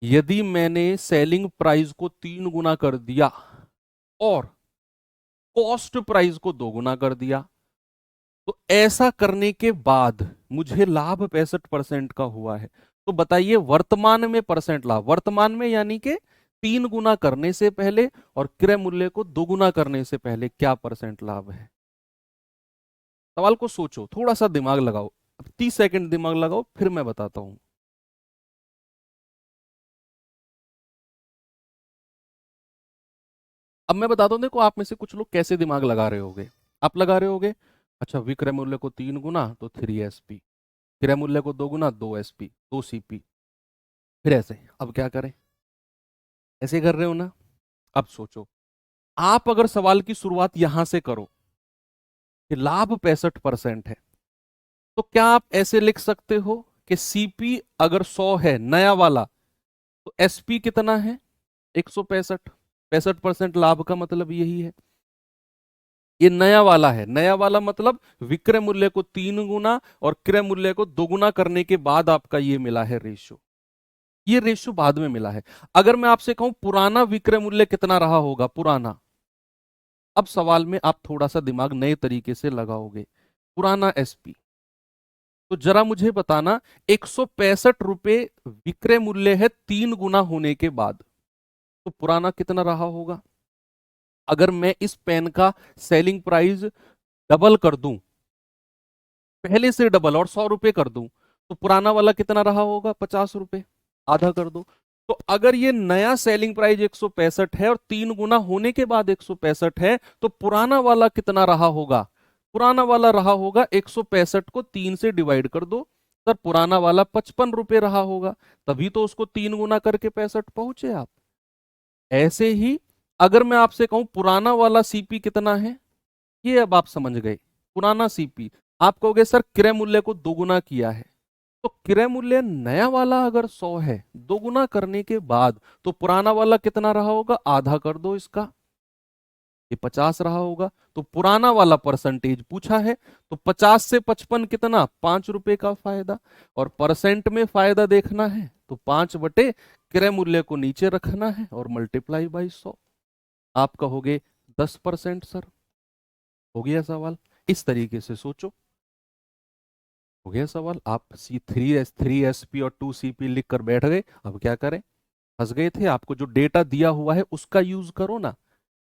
यदि मैंने सेलिंग प्राइस को 3 गुना कर दिया और कॉस्ट प्राइस को 2 गुना कर दिया, तो ऐसा करने के बाद मुझे लाभ 65% का हुआ है। तो बताइए वर्तमान में परसेंट लाभ, वर्तमान में यानी कि 3 गुना करने से पहले और क्रय मूल्य को 2 गुना करने से पहले क्या परसेंट लाभ है? सवाल को सोचो, थोड़ा सा दिमाग लगाओ। 30 सेकंड दिमाग लगाओ, फिर मैं बताता हूं। अब मैं बताता हूं, देखो आप में से कुछ लोग कैसे दिमाग लगा रहे होगे। आप लगा रहे होगे, अच्छा विक्रय मूल्य को 3 गुना तो 3 SP, क्रय मूल्य को 2 गुना 2 SP, 2 CP। फिर ऐसे, अब क्या करें? ऐसे कर रहे हो ना? अब सोचो, आप अगर सवाल की शुरुआत यहां से करो कि लाभ 65% है, तो क्या आप ऐसे लिख सकते हो कि सीपी अगर 100 है नया वाला, तो एसपी कितना है? 165। 65% लाभ का मतलब यही है। ये नया वाला है, नया वाला मतलब विक्रय मूल्य को 3 गुना और क्रय मूल्य को 2 गुना करने के बाद आपका ये मिला है रेशियो। ये रेशियो बाद में मिला है। अगर मैं आपसे कहूं पुराना विक्रय मूल्य कितना रहा होगा, पुराना, अब सवाल में आप थोड़ा सा दिमाग नए तरीके से लगाओगे। पुराना एसपी, तो जरा मुझे बताना, 165 रुपए विक्रय मूल्य है 3 गुना होने के बाद, तो पुराना कितना रहा होगा? अगर मैं इस पेन का सेलिंग प्राइस डबल कर दूं, पहले से डबल और 100 रुपए कर दूं, तो पुराना वाला कितना रहा होगा? 50 रुपए। आधा कर दो। तो अगर ये नया सेलिंग प्राइस 165 है और 3 गुना होने के बाद 165 है, तो पुराना वाला कितना रहा होगा? पुराना वाला रहा होगा 165 को 3 से डिवाइड कर दो, सर पुराना वाला 55 रुपए रहा होगा। तभी तो उसको 3 गुना करके 65 पहुंचे आप। ऐसे ही अगर मैं आपसे कहूं पुराना वाला सीपी कितना है, ये अब आप समझ गए। पुराना सीपी, आप कहोगे सर क्रय मूल्य को 2 गुना किया है, तो क्रय मूल्य नया वाला अगर 100 है, 2 गुना करने के बाद, तो पुराना वाला कितना रहा होगा? आधा कर दो इसका, ये 50 रहा होगा। तो पुराना वाला परसेंटेज पूछा है, तो 50 से 55 कितना? 5 रुपए का फायदा। और परसेंट में फायदा देखना है तो 5 बटे क्रय मूल्य को नीचे रखना है और मल्टीप्लाई बाई 100। आप कहोगे 10% सर। हो गया सवाल, इस तरीके से सोचो। हो गया सवाल। आप थ्री एस पी और 2 CP लिख कर बैठ गए। अब क्या करें? फंस गए थे। आपको जो डेटा दिया हुआ है उसका यूज करो ना।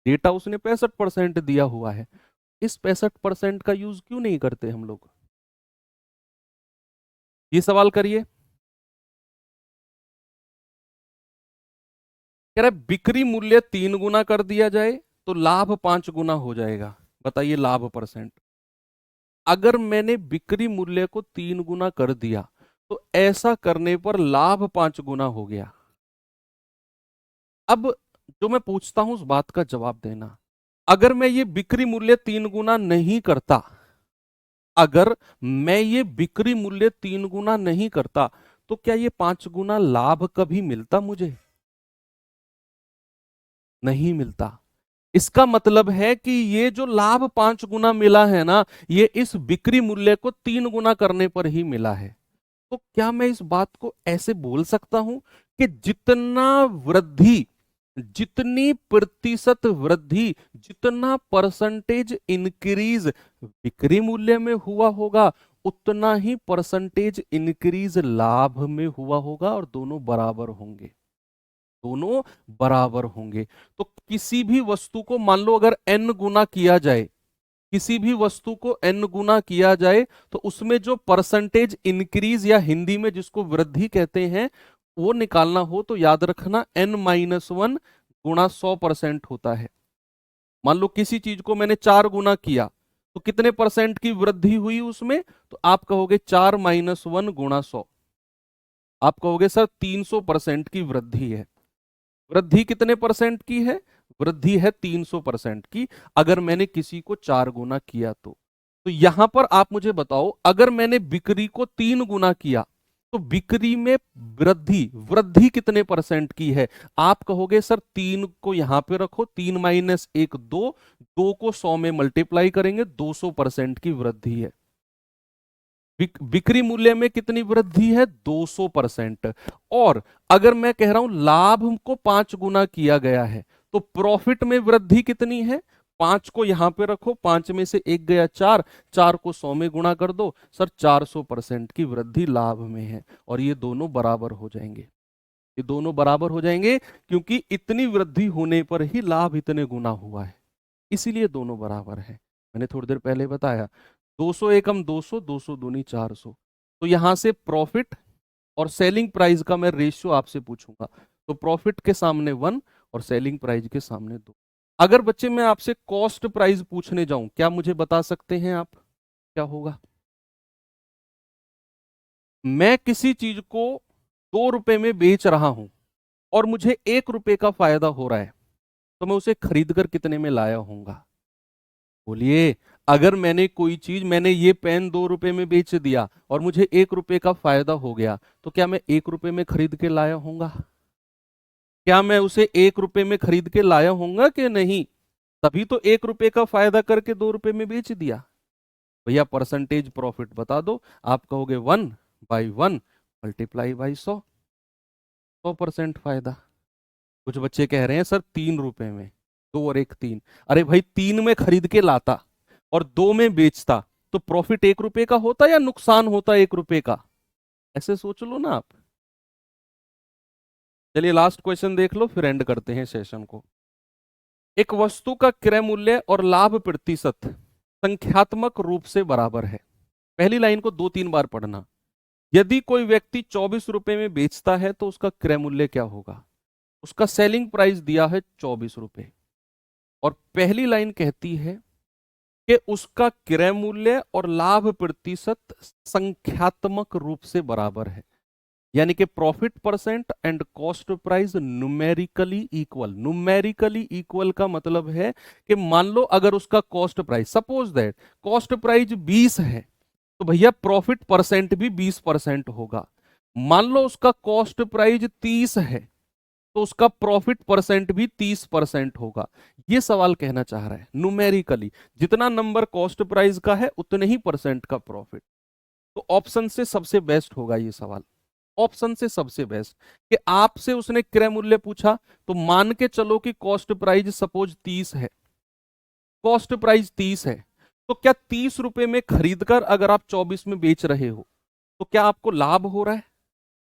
डेटा उसने 65% दिया हुआ है, इस 65% का यूज क्यों नहीं करते हम लोग? ये सवाल करिए। कह रहा है बिक्री मूल्य 3 गुना कर दिया जाए तो लाभ 5 गुना हो जाएगा। बताइए लाभ परसेंट। अगर मैंने बिक्री मूल्य को 3 गुना कर दिया तो ऐसा करने पर लाभ 5 गुना हो गया। अब जो मैं पूछता हूं उस बात का जवाब देना। अगर मैं ये बिक्री मूल्य 3 गुना नहीं करता, अगर मैं ये बिक्री मूल्य 3 गुना नहीं करता, तो क्या ये 5 गुना लाभ कभी मिलता मुझे? नहीं मिलता। इसका मतलब है कि ये जो लाभ 5 गुना मिला है ना, ये इस बिक्री मूल्य को 3 गुना करने पर ही मिला है। तो क्या मैं इस बात को ऐसे बोल सकता हूं कि जितना वृद्धि, जितनी प्रतिशत वृद्धि, जितना परसेंटेज इंक्रीज बिक्री मूल्य में हुआ होगा, उतना ही परसेंटेज इंक्रीज लाभ में हुआ होगा और दोनों बराबर होंगे। दोनों बराबर होंगे। तो किसी भी वस्तु को मान लो अगर n गुना किया जाए, किसी भी वस्तु को n गुना किया जाए, तो उसमें जो परसेंटेज इंक्रीज या हिंदी में जिसको वृद्धि कहते हैं, वो निकालना हो तो याद रखना n-1 गुणा 100% होता है। मान लो किसी चीज को मैंने 4 गुना किया तो कितने परसेंट की वृद्धि हुई उसमें, तो आप कहोगे 4-1 गुणा 100, आप कहोगे सर 300% की वृद्धि है। वृद्धि कितने परसेंट की है? वृद्धि है 300% की, अगर मैंने किसी को 4 गुना किया तो यहां पर आप मुझे बताओ, अगर मैंने बिक्री को 3 गुना किया तो बिक्री में वृद्धि वृद्धि कितने परसेंट की है? आप कहोगे सर 3 को यहां पे रखो, 3-1 2, 2 को 100 में मल्टीप्लाई करेंगे, 200% की वृद्धि है। बिक्री मूल्य में कितनी वृद्धि है? 200%। और अगर मैं कह रहा हूं लाभ को 5 गुना किया गया है तो प्रॉफिट में वृद्धि कितनी है? 5 को यहां पे रखो, 5 में से 1 गया 4, 4 को 100 में गुणा कर दो, सर 400% की वृद्धि लाभ में है। और ये दोनों बराबर हो जाएंगे, ये दोनों बराबर हो जाएंगे, क्योंकि इतनी वृद्धि होने पर ही लाभ इतने गुना हुआ है, इसीलिए दोनों बराबर है। मैंने थोड़ी देर पहले बताया 200 एकम 200, 200 दूनी 400। तो यहां से प्रॉफिट और सेलिंग प्राइस का मैं रेशियो आपसे पूछूंगा, तो प्रॉफिट के सामने 1 और सेलिंग प्राइस के सामने 2। अगर बच्चे मैं आपसे कॉस्ट प्राइस पूछने जाऊं, क्या मुझे बता सकते हैं आप क्या होगा? मैं किसी चीज को 2 रुपए में बेच रहा हूं और मुझे 1 रुपए का फायदा हो रहा है, तो मैं उसे खरीद कर कितने में लाया होऊंगा? बोलिए। अगर मैंने कोई चीज, मैंने ये पेन 2 रुपए में बेच दिया और मुझे 1 रुपए का फायदा हो गया, तो क्या मैं 1 रुपए में खरीद के लाया होऊंगा? क्या मैं उसे 1 रुपए में खरीद के लाया होऊंगा कि नहीं? तभी तो 1 रुपए का फायदा करके 2 रुपए में बेच दिया। भैया परसेंटेज प्रॉफिट बता दो, आप कहोगे 1/1 मल्टीप्लाई बाई 100, 100% फायदा। कुछ बच्चे कह रहे हैं सर 3 रुपए में, 2 और 1 3। अरे भाई 3 में खरीद के लाता और 2 में बेचता तो प्रॉफिट 1 रुपए का होता या नुकसान होता 1 रुपए का? ऐसे सोच लो ना आप। चलिए लास्ट क्वेश्चन देख लो, फिर एंड करते हैं सेशन को। एक वस्तु का क्रय मूल्य और लाभ प्रतिशत संख्यात्मक रूप से बराबर है। पहली लाइन को 2-3 बार पढ़ना। यदि कोई व्यक्ति 24 रुपए में बेचता है तो उसका क्रय मूल्य क्या होगा? उसका सेलिंग प्राइस दिया है 24 रुपए, और पहली लाइन कहती है कि उसका क्रय मूल्य और लाभ प्रतिशत संख्यात्मक रूप से बराबर है, यानी कि profit percent and cost price numerically equal. Numerically equal का मतलब है कि मान लो अगर उसका cost price, suppose that cost price 20 है, तो भैया प्रॉफिट परसेंट भी 20% होगा। मान लो उसका कॉस्ट प्राइस 30 है तो उसका प्रॉफिट परसेंट भी 30% होगा। ये सवाल कहना चाह रहा है न्यूमेरिकली, जितना नंबर कॉस्ट प्राइस का है उतने ही परसेंट का प्रॉफिट। तो ऑप्शन से सबसे बेस्ट होगा ये सवाल, ऑप्शन से सबसे बेस्ट। कि आपसे उसने क्रय मूल्य पूछा तो मान के चलो कि कॉस्ट प्राइस सपोज 30 है, कॉस्ट प्राइस 30 है, तो क्या 30 रुपए में खरीदकर अगर आप 24 में बेच रहे हो तो क्या आपको लाभ हो रहा है?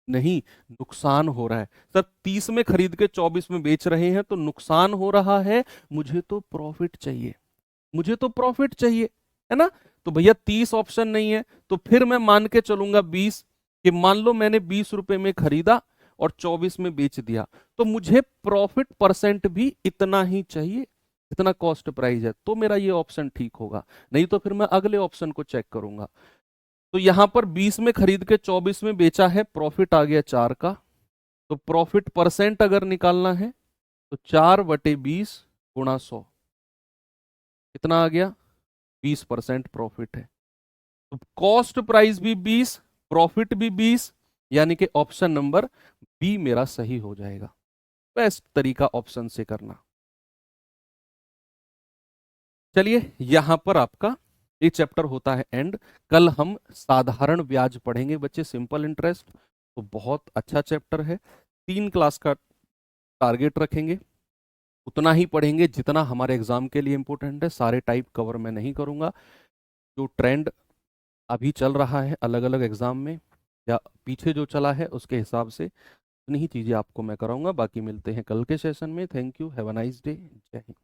नहीं, नुकसान हो रहा है। सर 30 में खरीद के 24 में बेच रहे हैं तो नुकसान हो रहा है, मुझे तो प्रॉफिट चाहिए, मुझे तो प्रॉफिट चाहिए, है ना? तो भैया 30 ऑप्शन नहीं है, तो फिर मैं मान के चलूंगा 20, कि मान लो मैंने 20 रुपए में खरीदा और 24 में बेच दिया, तो मुझे प्रॉफिट परसेंट भी इतना ही चाहिए, इतना कॉस्ट प्राइस है, तो मेरा ये ऑप्शन ठीक होगा। नहीं तो फिर मैं अगले ऑप्शन को चेक करूंगा। तो यहां पर 20 में खरीद के 24 में बेचा है, प्रॉफिट आ गया 4 का, तो प्रॉफिट परसेंट अगर निकालना है तो 4/20 गुणा 100 कितना आ गया? 20% प्रॉफिट है। तो कॉस्ट प्राइस भी 20, प्रॉफिट भी 20, यानी कि ऑप्शन नंबर बी मेरा सही हो जाएगा। बेस्ट तरीका ऑप्शन से करना। चलिए यहां पर आपका ये चैप्टर होता है एंड। कल हम साधारण ब्याज पढ़ेंगे बच्चे, सिंपल इंटरेस्ट। तो बहुत अच्छा चैप्टर है, 3 क्लास का टारगेट रखेंगे, उतना ही पढ़ेंगे जितना हमारे एग्जाम के लिए इंपॉर्टेंट है। सारे टाइप कवर मैं नहीं करूंगा, जो ट्रेंड अभी चल रहा है अलग अलग एग्जाम में या पीछे जो चला है उसके हिसाब से उतनी ही चीजें आपको मैं कराऊंगा। बाकी मिलते हैं कल के सेशन में। Thank you, have a nice day, जय हिंद।